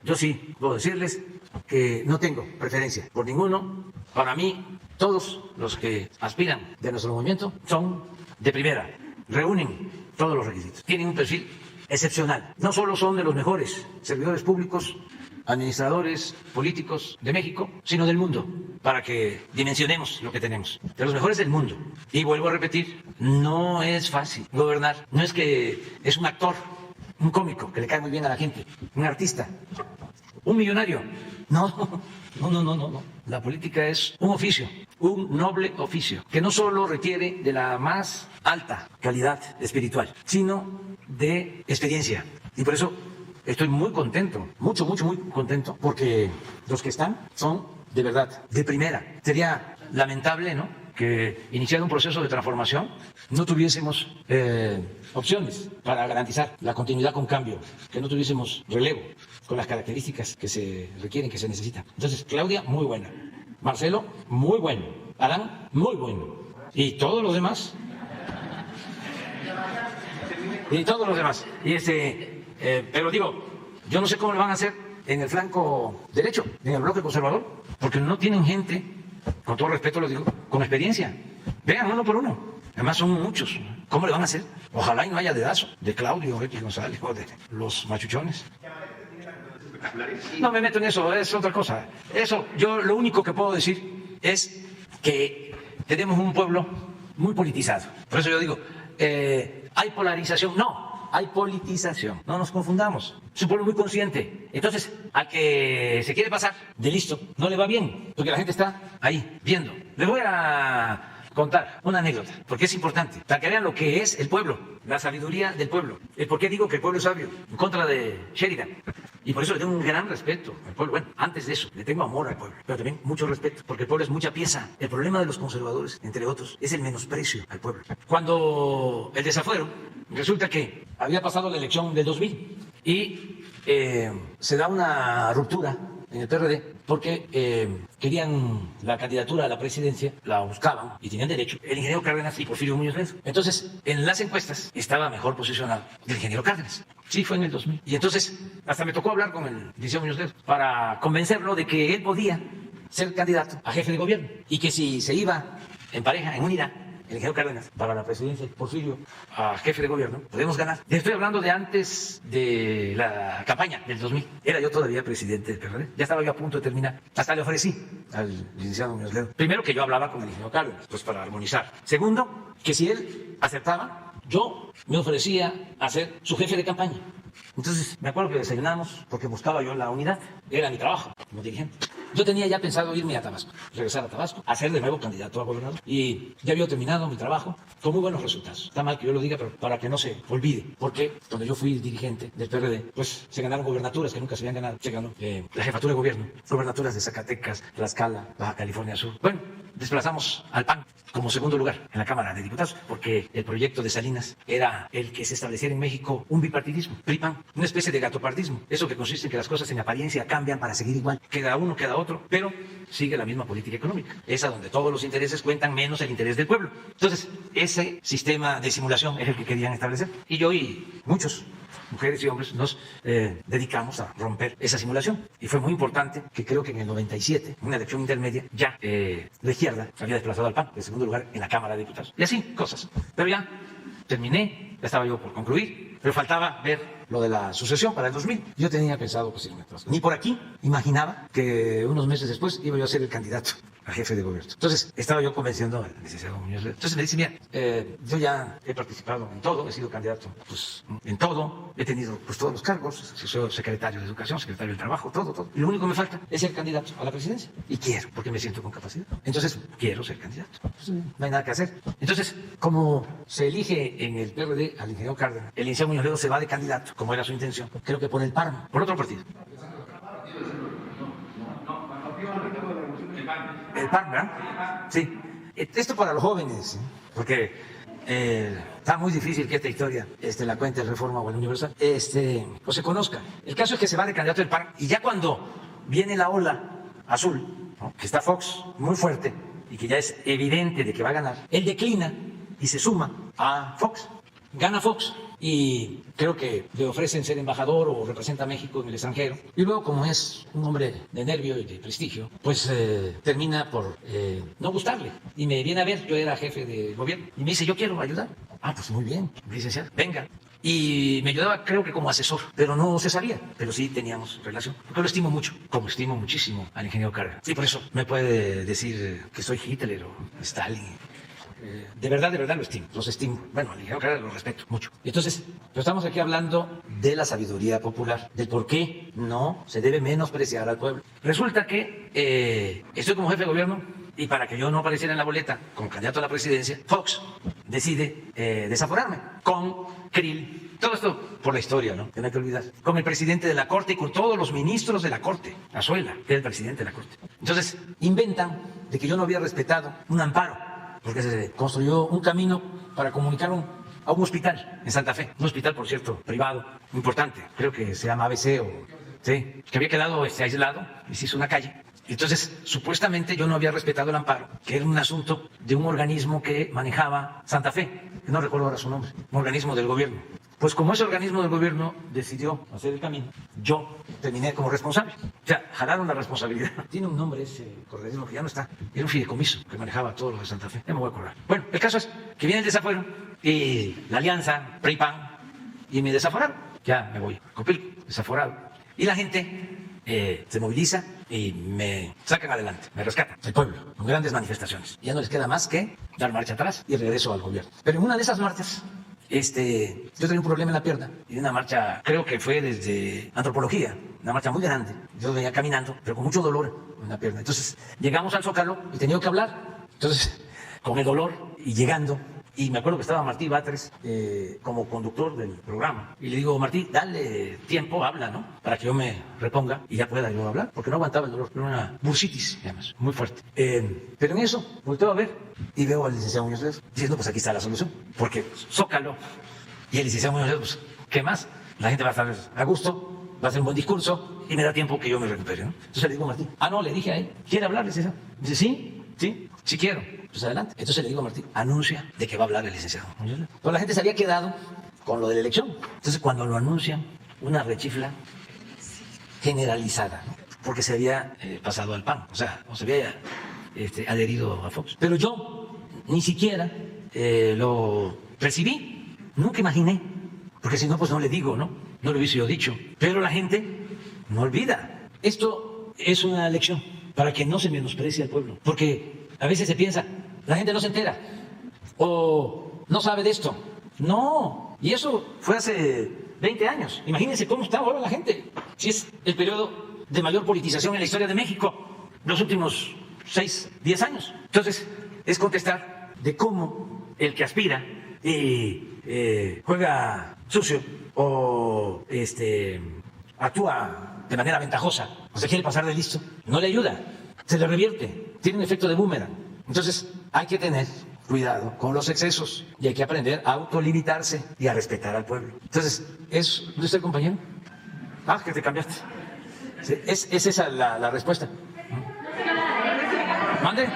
Yo sí puedo decirles que no tengo preferencia por ninguno. Para mí, todos los que aspiran de nuestro movimiento son de primera, reúnen todos los requisitos, tienen un perfil excepcional. No solo son de los mejores servidores públicos, administradores políticos de México, sino del mundo, para que dimensionemos lo que tenemos. De los mejores del mundo. Y vuelvo a repetir, no es fácil gobernar. No es que es un actor, un cómico que le cae muy bien a la gente, un artista, un millonario. No. La política es un oficio, un noble oficio, que no solo requiere de la más alta calidad espiritual, sino de experiencia. Y por eso estoy muy contento, muy contento, porque los que están son de verdad, de primera. Sería lamentable, ¿no?, que iniciar un proceso de transformación no tuviésemos opciones para garantizar la continuidad con cambio, que no tuviésemos relevo con las características que se requieren, que se necesitan. Entonces, Claudia, muy buena. Marcelo, muy bueno. Adán, muy bueno. Y todos los demás. Pero digo, yo no sé cómo lo van a hacer en el flanco derecho, en el bloque conservador, porque no tienen gente, con todo respeto lo digo, con experiencia. Vean uno por uno. Además son muchos. ¿Cómo le van a hacer? Ojalá y no haya dedazo de Claudio X González o de los machuchones. No me meto en eso, es otra cosa. Eso, yo lo único que puedo decir es que tenemos un pueblo muy politizado. Por eso yo digo, hay polarización. No, hay politización. No nos confundamos. Es un pueblo muy consciente. Entonces, al que se quiere pasar de listo, no le va bien, porque la gente está ahí, viendo. Les voy a contar una anécdota, porque es importante, para que vean lo que es el pueblo, la sabiduría del pueblo. ¿Por qué digo que el pueblo es sabio? En contra de Sheridan. Y por eso le tengo un gran respeto al pueblo. Bueno, antes de eso, le tengo amor al pueblo, pero también mucho respeto, porque el pueblo es mucha pieza. El problema de los conservadores, entre otros, es el menosprecio al pueblo. Cuando el desafuero, resulta que había pasado la elección del 2000 y se da una ruptura en el PRD porque querían la candidatura a la presidencia, la buscaban y tenían derecho el ingeniero Cárdenas y Porfirio Muñoz Ledo. Entonces, en las encuestas estaba mejor posicionado el ingeniero Cárdenas. Sí, fue en el 2000. Y entonces, hasta me tocó hablar con el licenciado Muñoz Ledo para convencerlo de que él podía ser candidato a jefe de gobierno y que si se iba en pareja, en unidad, el ingeniero Cárdenas para la presidencia, Porfirio a jefe de gobierno, podemos ganar. Estoy hablando de antes de la campaña del 2000. Era yo todavía presidente del PRD. Ya estaba yo a punto de terminar. Hasta le ofrecí al licenciado Muñoz Ledo. Primero, que yo hablaba con el ingeniero Cárdenas, pues para armonizar. Segundo, que si él aceptaba, yo me ofrecía a ser su jefe de campaña. Entonces, me acuerdo que desayunamos porque buscaba yo la unidad. Era mi trabajo como dirigente. Yo tenía ya pensado irme a Tabasco, regresar a Tabasco, a ser de nuevo candidato a gobernador. Y ya había terminado mi trabajo con muy buenos resultados. Está mal que yo lo diga, pero para que no se olvide. Porque cuando yo fui dirigente del PRD, pues se ganaron gobernaturas que nunca se habían ganado. Se ganó la jefatura de gobierno, gobernaturas de Zacatecas, Tlaxcala, Baja California Sur. Bueno, desplazamos al PAN como segundo lugar en la Cámara de Diputados, porque el proyecto de Salinas era el que se estableciera en México un bipartidismo, PRI-PAN, una especie de gatopardismo. Eso que consiste en que las cosas en apariencia cambian para seguir igual. Queda uno, queda otro, pero sigue la misma política económica. Esa donde todos los intereses cuentan menos el interés del pueblo. Entonces, ese sistema de simulación es el que querían establecer. Y yo y muchos, mujeres y hombres, nos dedicamos a romper esa simulación. Y fue muy importante que creo que en el 97, en una elección intermedia, ya la izquierda había desplazado al PAN de segundo lugar en la Cámara de Diputados. Y así, cosas. Pero ya terminé, ya estaba yo por concluir, pero faltaba ver lo de la sucesión para el 2000. Yo tenía pensado pues irme atrás. Ni por aquí imaginaba que unos meses después iba yo a ser el candidato a jefe de gobierno. Entonces, estaba yo convenciendo al licenciado Muñoz Ledo. Entonces me dice, mira, yo ya he participado en todo, he sido candidato pues en todo, he tenido pues todos los cargos, soy secretario de Educación, secretario del Trabajo, todo. Y lo único que me falta es ser candidato a la presidencia. Y quiero, porque me siento con capacidad. Entonces, quiero ser candidato. Entonces, no hay nada que hacer. Entonces, como se elige en el PRD al ingeniero Cárdenas, el licenciado Muñoz Ledo se va de candidato, como era su intención, creo que por el PAN, por otro partido. El PAN, ¿verdad? Sí. Esto para los jóvenes, porque está muy difícil que esta historia la cuente el Reforma o el Universal, o se conozca. El caso es que se va de candidato el PAN y ya cuando viene la ola azul, ¿no?, que está Fox muy fuerte y que ya es evidente de que va a ganar, él declina y se suma a Fox. Gana Fox y creo que le ofrecen ser embajador o representa a México en el extranjero. Y luego, como es un hombre de nervio y de prestigio, pues termina por no gustarle. Y me viene a ver, yo era jefe de gobierno, y me dice, yo quiero ayudar. Ah, pues muy bien, licenciado, venga. Y me ayudaba, creo que como asesor, pero no se sabía, pero sí teníamos relación. Porque lo estimo mucho, como estimo muchísimo al ingeniero Cárdenas. Y por eso me puede decir que soy Hitler o Stalin. De verdad lo estimo, los estimo. Bueno, al ingeniero Cárdenas lo respeto mucho. Entonces, pero estamos aquí hablando de la sabiduría popular, del por qué no se debe menospreciar al pueblo. Resulta que estoy como jefe de gobierno y para que yo no apareciera en la boleta como candidato a la presidencia, Fox decide desaforarme con Krill. Todo esto por la historia, ¿no? Que no hay que olvidar. Con el presidente de la Corte y con todos los ministros de la Corte. Azuela, que era el presidente de la Corte. Entonces, inventan de que yo no había respetado un amparo, porque se construyó un camino para comunicar a un hospital en Santa Fe. Un hospital, por cierto, privado, importante. Creo que se llama ABC sí, que había quedado aislado y se hizo una calle. Entonces, supuestamente yo no había respetado el amparo, que era un asunto de un organismo que manejaba Santa Fe, que no recuerdo ahora su nombre, un organismo del gobierno. Pues como ese organismo del gobierno decidió hacer el camino, yo terminé como responsable. O sea, jalaron la responsabilidad. Tiene un nombre ese organismo que ya no está. Era un fideicomiso que manejaba todo lo de Santa Fe. Ya me voy a acordar. Bueno, el caso es que viene el desafuero y la alianza, PRI-PAN, y me desaforaron. Ya me voy, Copilco, desaforado. Y la gente se moviliza y me sacan adelante, me rescatan el pueblo con grandes manifestaciones. Ya no les queda más que dar marcha atrás y regreso al gobierno. Pero en una de esas marchas, yo tenía un problema en la pierna y una marcha, creo que fue desde antropología, una marcha muy grande. Yo venía caminando, pero con mucho dolor en la pierna. Entonces llegamos al Zócalo y tenía que hablar. Entonces, con el dolor y llegando, y me acuerdo que estaba Martí Batres como conductor del programa. Y le digo, Martí, dale tiempo, habla, ¿no? Para que yo me reponga y ya pueda yo hablar, porque no aguantaba el dolor. Era una bursitis, además, muy fuerte. Pero en eso, volteo a ver y veo al licenciado Muñoz Ledo diciendo, pues aquí está la solución. Porque Zócalo y el licenciado Muñoz Ledo, pues, ¿qué más? La gente va a estar a gusto, va a hacer un buen discurso y me da tiempo que yo me recupere, ¿no? Entonces le digo a Martí, no, le dije a él, ¿quiere hablar, licenciado? Dice, sí quiero. Pues adelante. Entonces le digo a Martín, anuncia de que va a hablar el licenciado. Pero la gente se había quedado con lo de la elección. Entonces cuando lo anuncian, una rechifla generalizada, ¿no? Porque se había pasado al PAN, o sea, o se había adherido a Fox. Pero yo ni siquiera lo percibí, nunca imaginé, porque si no, pues no le digo, ¿no? No lo hubiese yo dicho. Pero la gente no olvida. Esto es una lección para que no se menosprecie al pueblo, porque a veces se piensa, la gente no se entera o no sabe de esto. No, y eso fue hace 20 años. Imagínense cómo está ahora la gente. Si es el periodo de mayor politización en la historia de México, los últimos 6, 10 años. Entonces, es contestar de cómo el que aspira y juega sucio o actúa de manera ventajosa, o se quiere pasar de listo, no le ayuda, se le revierte, tiene un efecto de boomerang. Entonces hay que tener cuidado con los excesos y hay que aprender a autolimitarse y a respetar al pueblo. Entonces, ¿es de usted, compañero? Que te cambiaste. Sí, ¿es esa la respuesta? ¿Mande?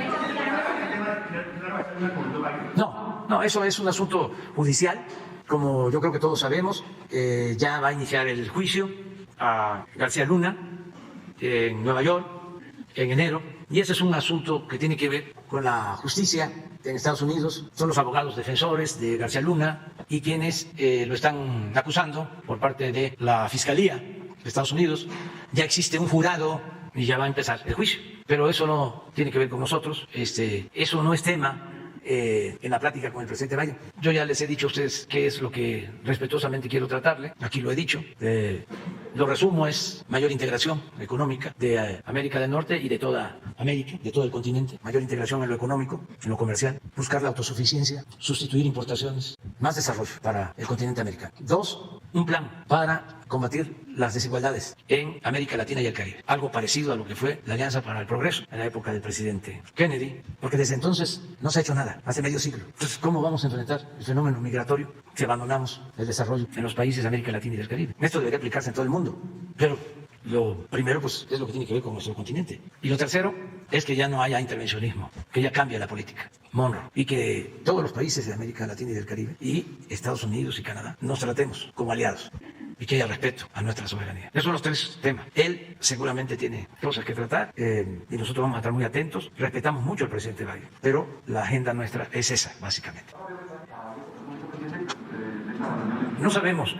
No, eso es un asunto judicial, como yo creo que todos sabemos. Ya va a iniciar el juicio a García Luna en Nueva York en enero, y ese es un asunto que tiene que ver con la justicia en Estados Unidos. Son los abogados defensores de García Luna y quienes lo están acusando por parte de la Fiscalía de Estados Unidos. Ya existe un jurado y ya va a empezar el juicio, pero eso no tiene que ver con nosotros. Eso no es tema en la plática con el presidente Biden. Yo ya les he dicho a ustedes qué es lo que respetuosamente quiero tratarle. Aquí lo he dicho. Lo resumo, es mayor integración económica de América del Norte y de toda América, de todo el continente. Mayor integración en lo económico, en lo comercial. Buscar la autosuficiencia, sustituir importaciones. Más desarrollo para el continente americano. 2, un plan para combatir las desigualdades en América Latina y el Caribe. Algo parecido a lo que fue la Alianza para el Progreso en la época del presidente Kennedy, porque desde entonces no se ha hecho nada, hace medio siglo. Entonces, ¿cómo vamos a enfrentar el fenómeno migratorio si abandonamos el desarrollo en los países de América Latina y del Caribe? Esto debería aplicarse en todo el mundo, pero lo primero pues es lo que tiene que ver con nuestro continente. Y lo tercero es que ya no haya intervencionismo, que ya cambie la política. Monroe, y que todos los países de América Latina y del Caribe y Estados Unidos y Canadá nos tratemos como aliados y que haya respeto a nuestra soberanía. Esos son los tres temas. Él seguramente tiene cosas que tratar y nosotros vamos a estar muy atentos. Respetamos mucho al presidente Biden, pero la agenda nuestra es esa, básicamente. No sabemos.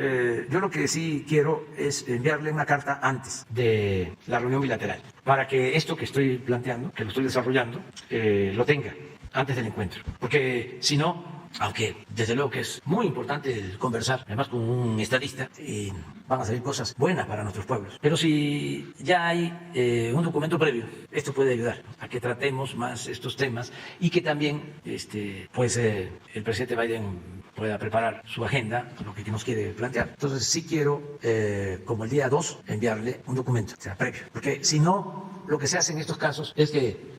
Yo lo que sí quiero es enviarle una carta antes de la reunión bilateral para que esto que estoy planteando, que lo estoy desarrollando, lo tenga antes del encuentro. Porque si no, aunque desde luego que es muy importante conversar, además con un estadista, van a salir cosas buenas para nuestros pueblos. Pero si ya hay un documento previo, esto puede ayudar a que tratemos más estos temas y que también el presidente Biden pueda preparar su agenda, lo que nos quiere plantear. Entonces sí quiero, como el día 2, enviarle un documento, o sea, previo. Porque si no, lo que se hace en estos casos es que,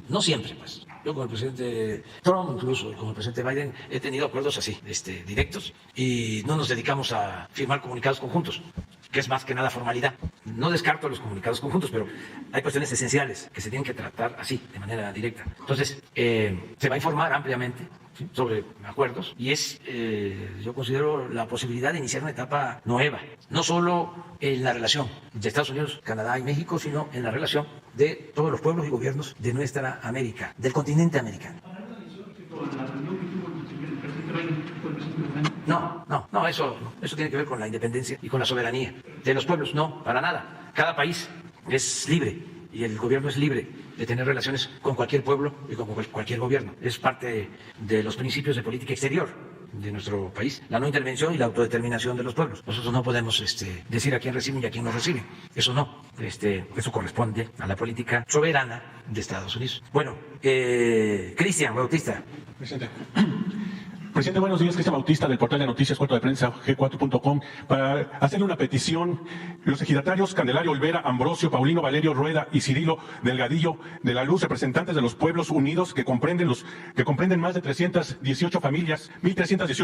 no siempre, pues, yo con el presidente Trump, incluso con el presidente Biden, he tenido acuerdos así, directos, y no nos dedicamos a firmar comunicados conjuntos, que es más que nada formalidad. No descarto los comunicados conjuntos, pero hay cuestiones esenciales que se tienen que tratar así, de manera directa. Entonces, se va a informar ampliamente, ¿sí?, sobre acuerdos, y yo considero la posibilidad de iniciar una etapa nueva, no solo en la relación de Estados Unidos, Canadá y México, sino en la relación de todos los pueblos y gobiernos de nuestra América, del continente americano. No, eso tiene que ver con la independencia y con la soberanía de los pueblos. No, para nada. Cada país es libre y el gobierno es libre de tener relaciones con cualquier pueblo y con cualquier gobierno. Es parte de los principios de política exterior de nuestro país, la no intervención y la autodeterminación de los pueblos. Nosotros no podemos decir a quién reciben y a quién no reciben. Eso no. Eso corresponde a la política soberana de Estados Unidos. Bueno, Cristian Bautista. Presidente, buenos días. Cristian Bautista, del portal de noticias Cuarto de Prensa, G4.com, para hacerle una petición. Los ejidatarios Candelario Olvera, Ambrosio, Paulino Valerio Rueda y Cirilo Delgadillo de la Luz, representantes de los pueblos unidos que comprenden más de 1,318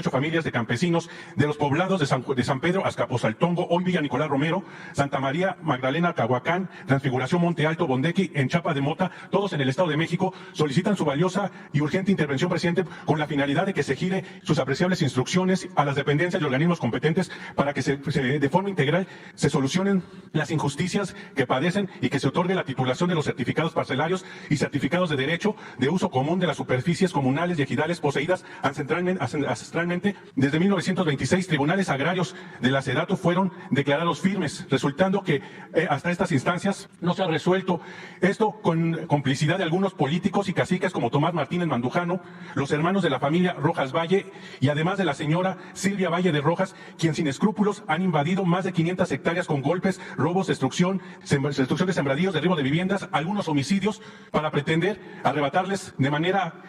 familias de campesinos de los poblados de San Pedro, Azcapotzaltongo, hoy Villa Nicolás Romero, Santa María Magdalena, Cahuacán, Transfiguración, Monte Alto, Bondequi, en Chapa de Mota, todos en el Estado de México, solicitan su valiosa y urgente intervención, presidente, con la finalidad de que se gire sus apreciables instrucciones a las dependencias y organismos competentes para que de forma integral se solucionen las injusticias que padecen y que se otorgue la titulación de los certificados parcelarios y certificados de derecho de uso común de las superficies comunales y ejidales poseídas ancestralmente. Desde 1926, tribunales agrarios de la SEDATU fueron declarados firmes, resultando que hasta estas instancias no se ha resuelto. Esto con complicidad de algunos políticos y caciques como Tomás Martínez Mandujano, los hermanos de la familia Rojas Valle, y además de la señora Silvia Valle de Rojas, quien sin escrúpulos han invadido más de 500 hectáreas con golpes, robos, destrucción de sembradíos, derribo de viviendas, algunos homicidios, para pretender arrebatarles de manera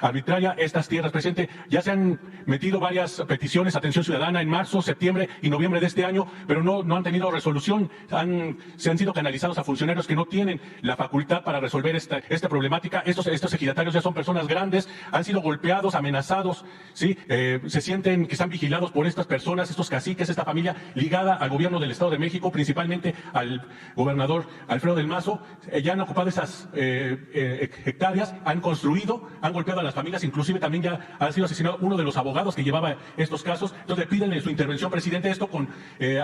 arbitraria estas tierras. Presidente, ya se han metido varias peticiones, atención ciudadana, en marzo, septiembre y noviembre de este año, pero no han tenido resolución. Se han sido canalizados a funcionarios que no tienen la facultad para resolver esta problemática. Estos ejidatarios ya son personas grandes, han sido golpeados, amenazados, ¿sí? Se sienten que están vigilados por estas personas, estos caciques, esta familia ligada al gobierno del Estado de México, principalmente al gobernador Alfredo del Mazo. Ya han ocupado esas hectáreas, han construido, han golpeado a las familias, inclusive también ya ha sido asesinado uno de los abogados que llevaba estos casos. Entonces pídenle su intervención, presidente, esto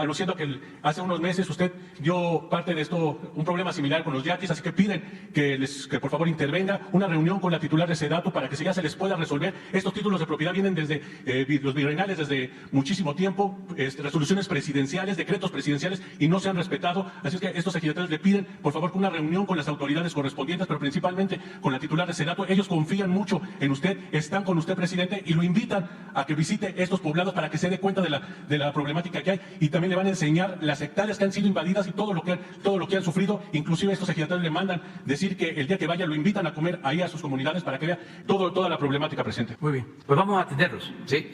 anunciando que hace unos meses usted dio parte de esto, un problema similar con los yaquis, así que piden que por favor intervenga una reunión con la titular de SEDATU para que ya se les pueda resolver. Estos títulos de propiedad vienen desde los virreinales desde muchísimo tiempo, resoluciones presidenciales, decretos presidenciales, y no se han respetado. Así es que estos ejidatarios le piden, por favor, una reunión con las autoridades correspondientes, pero principalmente con la titular de SEDATU. Ellos confían mucho en usted, están con usted, presidente, y lo invitan a que visite estos poblados para que se dé cuenta de la problemática que hay, y también le van a enseñar las hectáreas que han sido invadidas y todo lo que han sufrido. Inclusive estos ejidatarios le mandan decir que el día que vaya lo invitan a comer ahí a sus comunidades para que vea toda la problemática, presidente. Muy bien, pues vamos a atenderlos, ¿sí?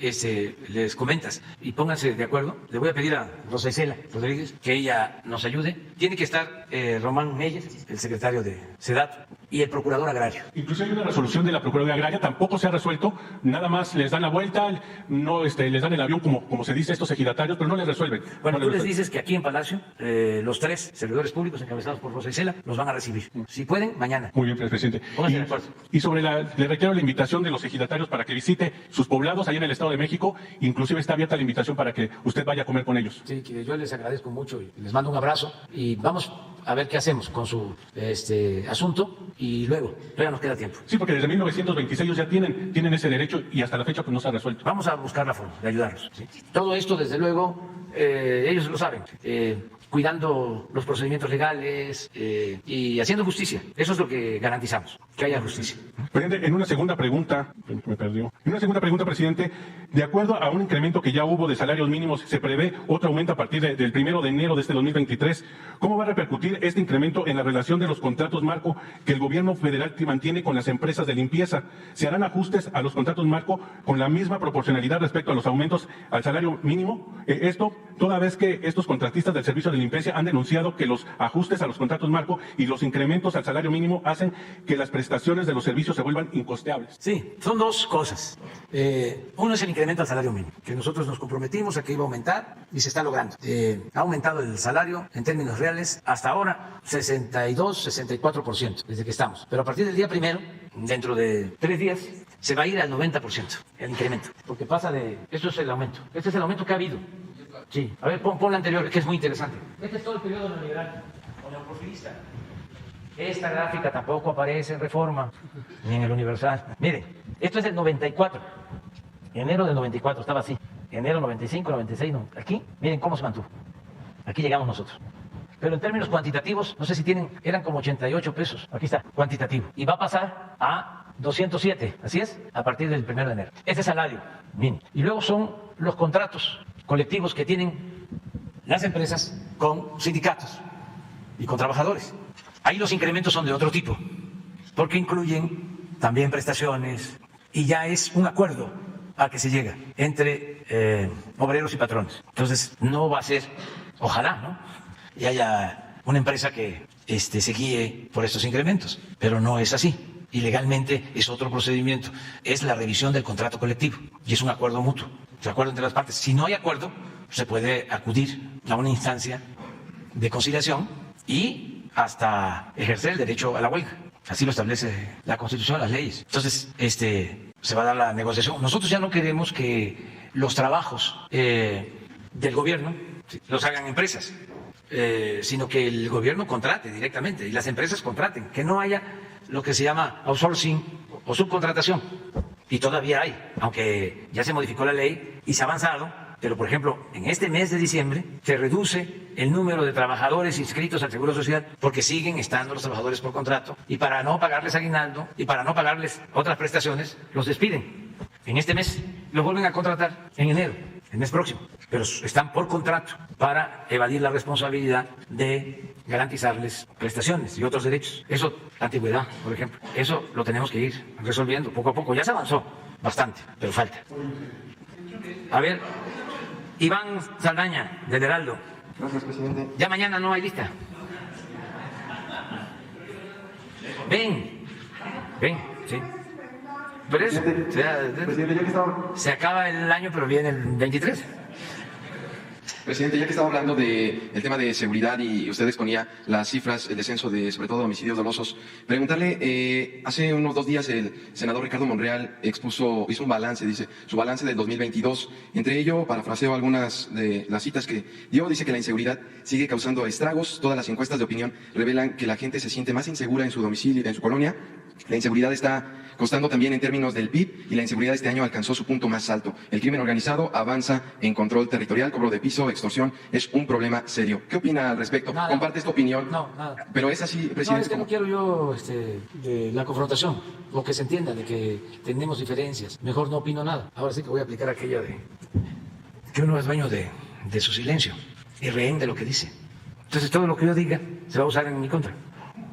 Les comentas y pónganse de acuerdo. Le voy a pedir a Rosa Isela Rodríguez que ella nos ayude. Tiene que estar Román Meyes, el secretario de SEDATU, y el procurador agrario. Incluso hay una resolución de la Procuraduría Agraria, tampoco se ha resuelto, nada más les dan la vuelta, no les dan el avión como se dice estos ejidatarios, pero no les resuelven. Bueno, no tú les resuelven. dices que aquí en Palacio los 3 servidores públicos encabezados por Rosa Isela los van a recibir. Si pueden, mañana. Muy bien, presidente. Pónganse de acuerdo. Y sobre le reitero la invitación de los ejidatarios para que visite sus poblados allá en el Estado de México, inclusive está abierta la invitación para que usted vaya a comer con ellos. Sí, que yo les agradezco mucho y les mando un abrazo y vamos a ver qué hacemos con su asunto y luego, todavía nos queda tiempo. Sí, porque desde 1926 ellos ya tienen ese derecho y hasta la fecha pues no se ha resuelto. Vamos a buscar la forma de ayudarlos. ¿Sí? Todo esto, desde luego, ellos lo saben, cuidando los procedimientos legales y haciendo justicia. Eso es lo que garantizamos, que haya justicia. Presidente, en una segunda pregunta, me perdió. En una segunda pregunta, presidente, de acuerdo a un incremento que ya hubo de salarios mínimos, se prevé otro aumento a partir del 1 de enero de este 2023. ¿Cómo va a repercutir este incremento en la relación de los contratos marco que el gobierno federal mantiene con las empresas de limpieza? ¿Se harán ajustes a los contratos marco con la misma proporcionalidad respecto a los aumentos al salario mínimo? Esto toda vez que estos contratistas del servicio de limpieza han denunciado que los ajustes a los contratos marco y los incrementos al salario mínimo hacen que las prestaciones de los servicios se vuelvan incosteables. Sí, son dos cosas. Uno es el incremento al salario mínimo, que nosotros nos comprometimos a que iba a aumentar y se está logrando. Ha aumentado el salario en términos reales hasta ahora 62-64% desde que estamos. Pero a partir del día 1, dentro de 3 días, se va a ir al 90% el incremento. Porque pasa de... Esto es el aumento. Este es el aumento que ha habido. Sí. A ver, pon la anterior, que es muy interesante. Este es todo el periodo neoliberal o neoporfirista. Esta gráfica tampoco aparece en Reforma ni en el Universal. Miren, esto es del 94. Enero del 94 estaba así. Enero 95, 96, no. Aquí, miren cómo se mantuvo. Aquí llegamos nosotros. Pero en términos cuantitativos, no sé si tienen, eran como 88 pesos. Aquí está, cuantitativo. Y va a pasar a 207, así es, a partir del 1 de enero. Este salario mínimo. Y luego son los contratos colectivos que tienen las empresas con sindicatos y con trabajadores. Ahí los incrementos son de otro tipo, porque incluyen también prestaciones y ya es un acuerdo a que se llega entre obreros y patrones. Entonces no va a ser, ojalá, ¿no? Y haya una empresa que se guíe por estos incrementos, pero no es así. Y legalmente es otro procedimiento, es la revisión del contrato colectivo y es un acuerdo mutuo, de acuerdo entre las partes. Si no hay acuerdo, se puede acudir a una instancia de conciliación y hasta ejercer el derecho a la huelga. Así lo establece la Constitución, las leyes. Entonces, se va a dar la negociación. Nosotros ya no queremos que los trabajos del gobierno los hagan empresas, sino que el gobierno contrate directamente y las empresas contraten, que no haya lo que se llama outsourcing o subcontratación. Y todavía hay, aunque ya se modificó la ley y se ha avanzado, pero por ejemplo, en este mes de diciembre se reduce el número de trabajadores inscritos al Seguro Social porque siguen estando los trabajadores por contrato y para no pagarles aguinaldo y para no pagarles otras prestaciones, los despiden. En este mes los vuelven a contratar en enero, el mes próximo, pero están por contrato para evadir la responsabilidad de garantizarles prestaciones y otros derechos. Eso, la antigüedad, por ejemplo, eso lo tenemos que ir resolviendo poco a poco. Ya se avanzó bastante, pero falta. A ver, Iván Saldaña, del Heraldo. Gracias, presidente. Ya mañana no hay lista. Ven, sí. Pero eso, Presidente, ya que estaba... se acaba el año, pero viene el 23. Presidente, ya que estaba hablando del tema de seguridad y usted exponía las cifras, el descenso de, sobre todo, homicidios dolosos, preguntarle, hace unos 2 días el senador Ricardo Monreal hizo un balance, dice, su balance del 2022. Entre ello, parafraseo algunas de las citas que dio, dice que la inseguridad sigue causando estragos. Todas las encuestas de opinión revelan que la gente se siente más insegura en su domicilio, en su colonia. La inseguridad está costando también en términos del PIB y la inseguridad este año alcanzó su punto más alto. El crimen organizado avanza en control territorial, cobro de piso, extorsión, es un problema serio. ¿Qué opina al respecto? Nada. ¿Comparte esta opinión? No, nada. Pero es así, No, presidente. es que no quiero yo de la confrontación, o que se entienda de que tenemos diferencias. Mejor no opino nada. Ahora sí que voy a aplicar aquella de que uno es dueño de su silencio y rehén de lo que dice. Entonces todo lo que yo diga se va a usar en mi contra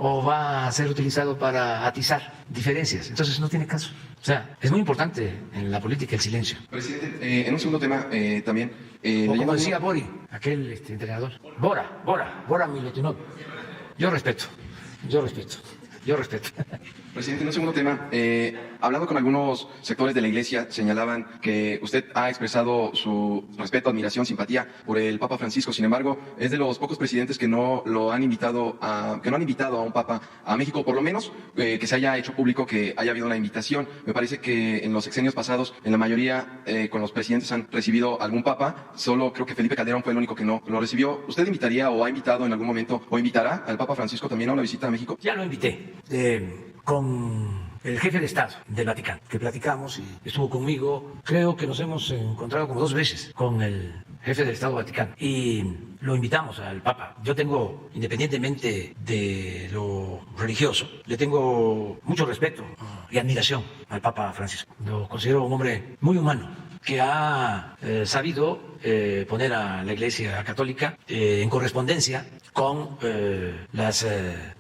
o va a ser utilizado para atizar diferencias. Entonces no tiene caso. O sea, es muy importante en la política el silencio. Presidente, en un segundo tema también. O como leyendo- decía Bori, aquel entrenador. Bora Milutinov. Yo respeto. Yo yo respeto. Presidente, en un segundo tema, hablando con algunos sectores de la Iglesia, señalaban que usted ha expresado su respeto, admiración, simpatía por el Papa Francisco. Sin embargo, es de los pocos presidentes que no han invitado a un Papa a México, por lo menos que se haya hecho público que haya habido una invitación. Me parece que en los sexenios pasados, en la mayoría, con los presidentes han recibido algún Papa. Solo creo que Felipe Calderón fue el único que no lo recibió. ¿Usted invitaría o ha invitado en algún momento o invitará al Papa Francisco también a una visita a México? Ya lo invité con el jefe de Estado del Vaticano, que platicamos y estuvo conmigo. Creo que nos hemos encontrado como 2 veces con el jefe del Estado Vaticano y lo invitamos al Papa. Yo tengo, independientemente de lo religioso, le tengo mucho respeto y admiración al Papa Francisco. Lo considero un hombre muy humano, que ha sabido poner a la Iglesia Católica en correspondencia con las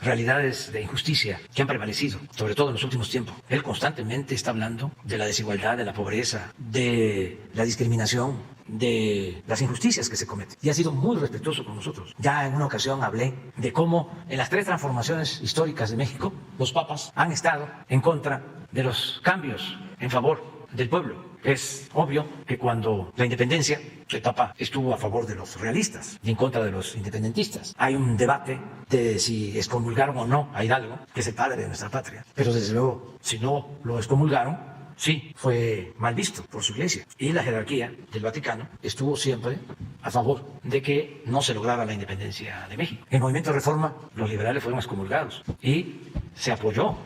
realidades de injusticia que han prevalecido, sobre todo en los últimos tiempos. Él constantemente está hablando de la desigualdad, de la pobreza, de la discriminación, de las injusticias que se cometen. Y ha sido muy respetuoso con nosotros. Ya en una ocasión hablé de cómo en las 3 transformaciones históricas de México, los papas han estado en contra de los cambios en favor del pueblo. Es obvio que cuando la independencia, el Papa estuvo a favor de los realistas y en contra de los independentistas. Hay un debate de si excomulgaron o no a Hidalgo, que es el padre de nuestra patria. Pero desde luego, si no lo excomulgaron, sí, fue mal visto por su iglesia. Y la jerarquía del Vaticano estuvo siempre a favor de que no se lograra la independencia de México. En el movimiento de reforma, los liberales fueron excomulgados y se apoyó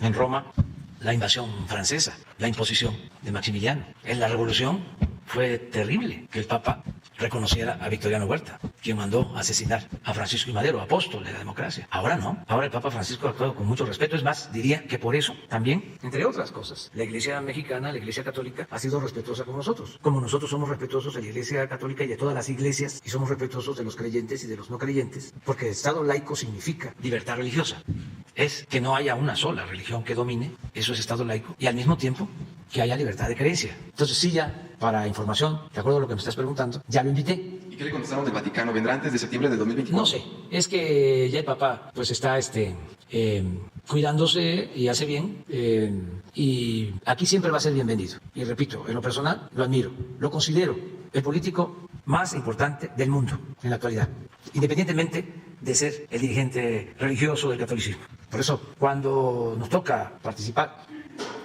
en Roma la invasión francesa, la imposición de Maximiliano. En la Revolución fue terrible que el Papa reconociera a Victoriano Huerta, quien mandó asesinar a Francisco I. Madero, apóstol de la democracia. Ahora no. Ahora el Papa Francisco ha actuado con mucho respeto. Es más, diría que por eso también, entre otras cosas, la Iglesia mexicana, la Iglesia católica, ha sido respetuosa con nosotros. Como nosotros somos respetuosos de la Iglesia católica y de todas las iglesias, y somos respetuosos de los creyentes y de los no creyentes, porque el Estado laico significa libertad religiosa. Es que no haya una sola religión que domine, eso es Estado laico, y al mismo tiempo que haya libertad de creencia. Entonces sí, ya, para información, de acuerdo a lo que me estás preguntando, ya lo invité. ¿Y qué le contestaron del Vaticano? ¿Vendrá antes de septiembre de 2024? No sé, es que ya el Papa pues está cuidándose y hace bien, y aquí siempre va a ser bienvenido. Y repito, en lo personal lo admiro, lo considero el político más importante del mundo en la actualidad, independientemente de ser el dirigente religioso del catolicismo. Por eso, cuando nos toca participar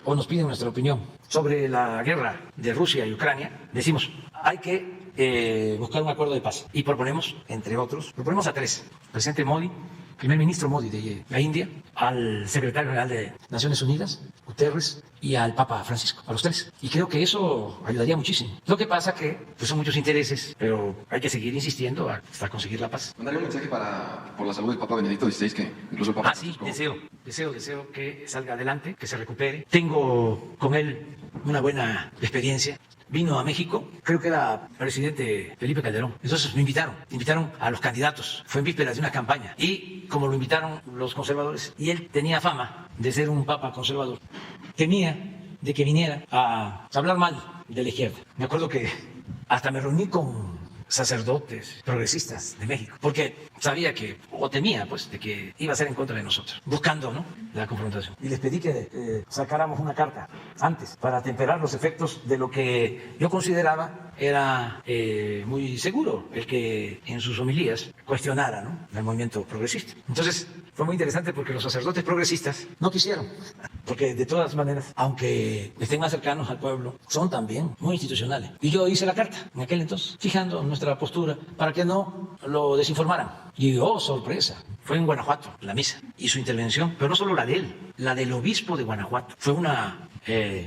o nos piden nuestra opinión sobre la guerra de Rusia y Ucrania, decimos, hay que buscar un acuerdo de paz. Y proponemos, entre otros, proponemos a 3. Presidente Modi, primer ministro Modi de la India, al secretario general de Naciones Unidas, Guterres, y al Papa Francisco, a los 3. Y creo que eso ayudaría muchísimo. Lo que pasa que pues, son muchos intereses, pero hay que seguir insistiendo hasta conseguir la paz. Mandaré un mensaje por la salud del Papa Benedicto XVI, que incluso el Papa Sí, Francisco... deseo que salga adelante, que se recupere. Tengo con él una buena experiencia. Vino a México, creo que era presidente Felipe Calderón. Entonces me invitaron a los candidatos. Fue en vísperas de una campaña. Y como lo invitaron los conservadores, y él tenía fama de ser un papa conservador, temía de que viniera a hablar mal de la izquierda. Me acuerdo que hasta me reuní con sacerdotes progresistas de México, porque sabía que, o temía, pues, de que iba a ser en contra de nosotros, buscando, ¿no?, la confrontación. Y les pedí que sacáramos una carta antes para atemperar los efectos de lo que yo consideraba era muy seguro, el que en sus homilías cuestionara, ¿no?, el movimiento progresista. Entonces, fue muy interesante porque los sacerdotes progresistas no quisieron, porque de todas maneras, aunque estén más cercanos al pueblo, son también muy institucionales. Y yo hice la carta en aquel entonces, fijando nuestra postura para que no lo desinformaran. Y oh, sorpresa, fue en Guanajuato la misa y su intervención, pero no solo la de él, la del obispo de Guanajuato. Fue una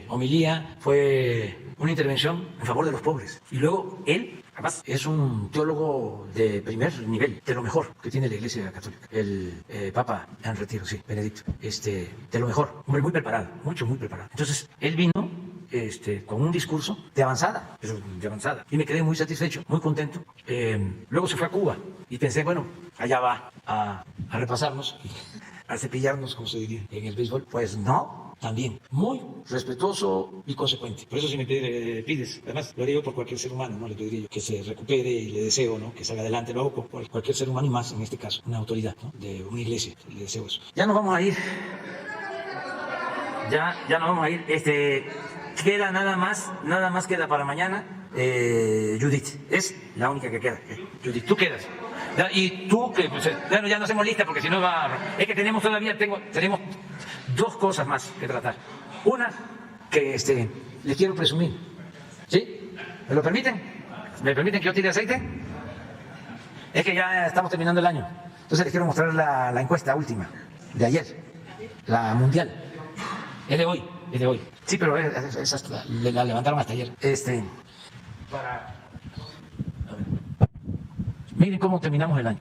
homilía, fue una intervención en favor de los pobres. Y luego él, además, es un teólogo de primer nivel, de lo mejor que tiene la Iglesia Católica. El Papa en retiro, sí, Benedicto, de lo mejor. Hombre muy preparado, muy preparado. Entonces, él vino con un discurso de avanzada, y me quedé muy satisfecho, muy contento. Luego se fue a Cuba y pensé, bueno, allá va a repasarnos, a cepillarnos, como se diría en el béisbol. Pues no, también, muy respetuoso y consecuente. Por eso si me pides, además lo haría yo por cualquier ser humano, no le pediría yo que se recupere y le deseo, ¿no?, que salga adelante, lo hago por cualquier ser humano y más en este caso, una autoridad, ¿no?, de una iglesia, le deseo eso. Ya nos vamos a ir, ya nos vamos a ir, queda nada más queda para mañana Judith, es la única que queda. Judith, tú quedas. Y tú, que pues, ya no hacemos lista porque si no es que tenemos 2 cosas más que tratar. Una, que les quiero presumir. ¿Sí? ¿Me lo permiten? ¿Me permiten que yo tire aceite? Es que ya estamos terminando el año. Entonces les quiero mostrar la encuesta última, de ayer, la mundial. Es de hoy. Sí, pero la levantaron hasta ayer. Miren cómo terminamos el año.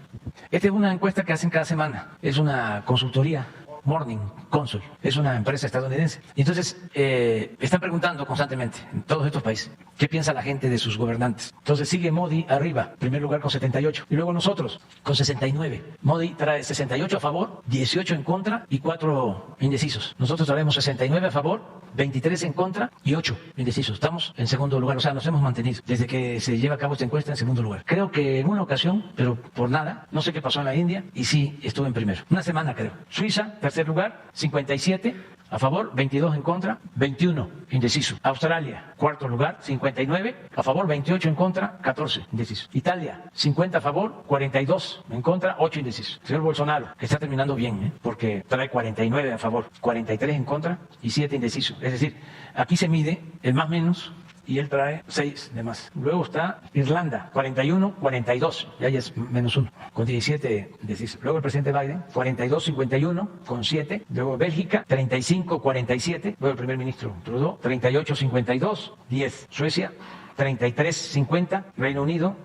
Esta es una encuesta que hacen cada semana. Es una consultoría, Morning Consult. Es una empresa estadounidense. Y entonces están preguntando constantemente en todos estos países qué piensa la gente de sus gobernantes. Entonces sigue Modi arriba, primer lugar con 78. Y luego nosotros con 69. Modi trae 68 a favor, 18 en contra y 4 indecisos. Nosotros traemos 69 a favor, 23 en contra y 8 indecisos. Estamos en segundo lugar, o sea, nos hemos mantenido desde que se lleva a cabo esta encuesta en segundo lugar. Creo que en una ocasión, pero por nada, no sé qué pasó en la India y sí estuve en primero. Una semana creo. Suiza, tercer lugar, 57 a favor, 22 en contra, 21 indeciso. Australia, cuarto lugar, 59 a favor, 28 en contra, 14 indeciso. Italia, 50 a favor, 42 en contra, 8 indecisos. Señor Bolsonaro, que está terminando bien, porque trae 49 a favor, 43 en contra y 7 indecisos. Es decir, aquí se mide el más menos y él trae 6 de más. Luego está Irlanda, 41-42, y ahí es -1, con 17 indecisos. Luego el presidente Biden, 42-51, con 7. Luego Bélgica, 35-47. Luego el primer ministro Trudeau, 38-52, 10. Suecia, 33-50. Reino Unido,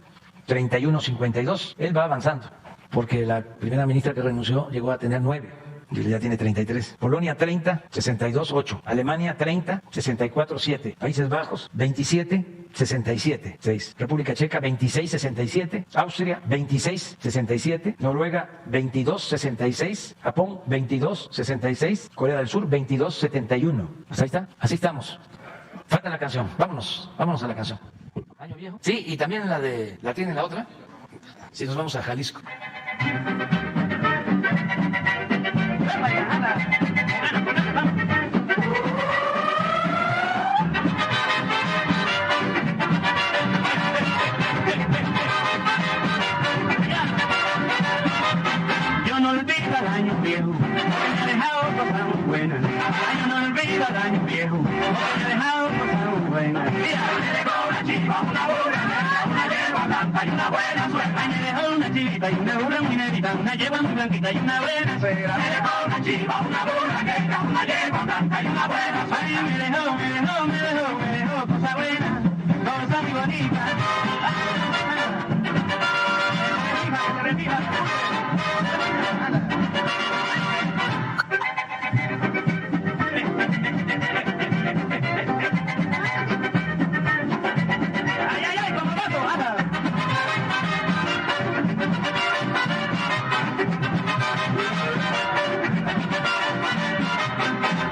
31-52. Él va avanzando, porque la primera ministra que renunció llegó a tener 9. Y ya tiene 33. Polonia 30, 62, 8. Alemania 30, 64, 7. Países Bajos 27, 67, 6. República Checa 26, 67. Austria 26, 67. Noruega 22, 66. Japón 22, 66. Corea del Sur 22, 71. Pues ahí está, así estamos. Falta la canción. Vámonos a la canción. ¿Año viejo? Sí, y también ¿la tienen la otra? Si nos vamos a Jalisco. Yo no olvido el año viejo, me ha dejado cosas muy buenas. Yo no olvido el año viejo, me ha dejado cosas muy buenas. Mira, me dejó una chiva, una burra negra, una yegua blanca y una buena suegra. Me dejó una chivita y una burra muy negrita, una yegua muy blanquita y una buena suegra. Me dejó una chiva, una burra negra, una yegua blanca y una buena suegra. Me dejó cosas buenas, cosas muy bonitas. Reviva.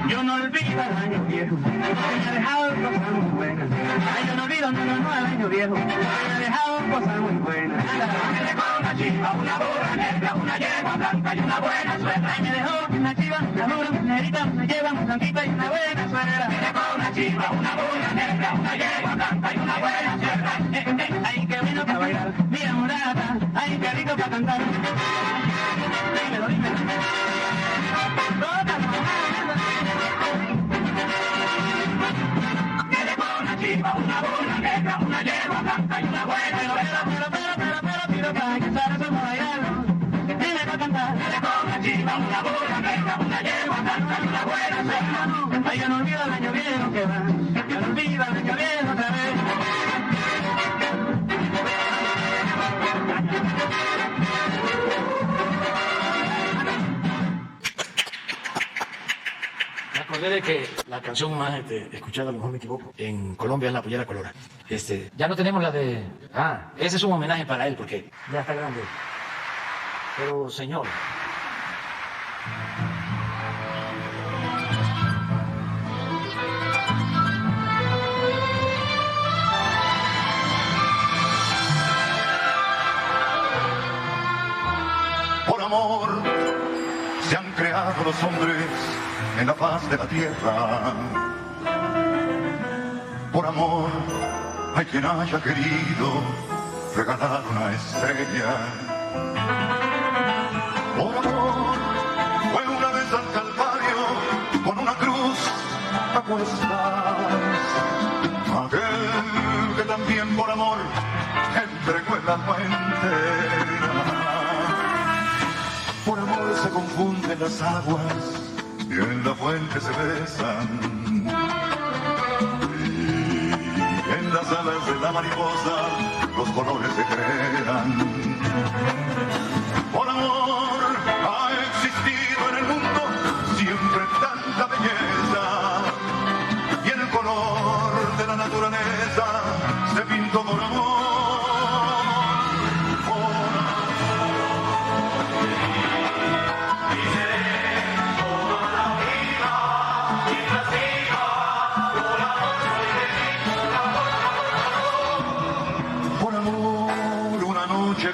Yo no olvido el año viejo, me ha dejado cosas muy buenas. Ay, yo no olvido, no, el año viejo, me ha dejado cosas muy buenas. Me dejó una chiva, una burra negra, una yegua blanca y una buena suegra. Ay, me dejó una chiva, una burra muy negrita, una yegua muy blanquita y una buena suegra. Me dejó una chiva, una burra negra, una yegua blanca y una buena suegra. Ay, qué bueno para bailar, mira mulata, ay, qué rico para cantar. Dímelo. Una burra negra, una yegua blanca y una buena pero para que sabes cómo bailarlo, dime para cantar. Me dejó una chiva, una burra negra, una yegua blanca y una buena suegra. Ay, yo no olvido el año viejo que va, yo no olvido el año viejo otra vez. Me acordé de que la canción más escuchada, a lo mejor me equivoco, en Colombia es La Pollera Colora. Ya no tenemos la de... ese es un homenaje para él porque ya está grande. Pero, señor... amor se han creado los hombres en la faz de la tierra. Por amor hay quien haya querido regalar una estrella. Por amor fue una vez al Calvario con una cruz a cuestas. Aquel que también por amor entregó el alma entera. Por amor se confunden las aguas y en la fuente se besan. Y en las alas de la mariposa los colores se crean. Por amor ha existido en el mundo siempre tanta belleza. Y el color de la naturaleza se pintó por amor.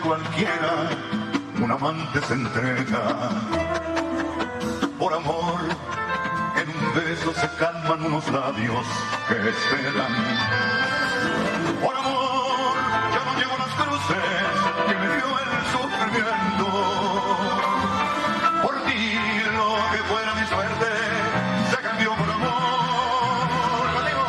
Cualquiera, un amante se entrega. Por amor, en un beso se calman unos labios que esperan. Por amor, ya no llevo las cruces que me dio el sufrimiento. Por ti, lo que fuera mi suerte se cambió por amor. Lo digo,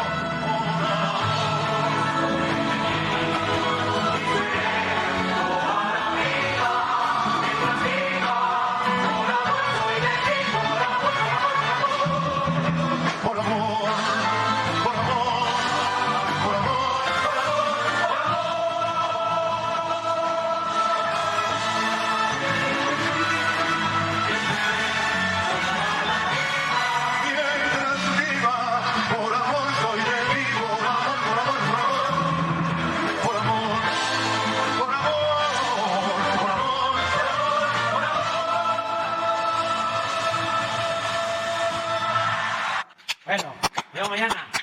Bueno, vemos mañana.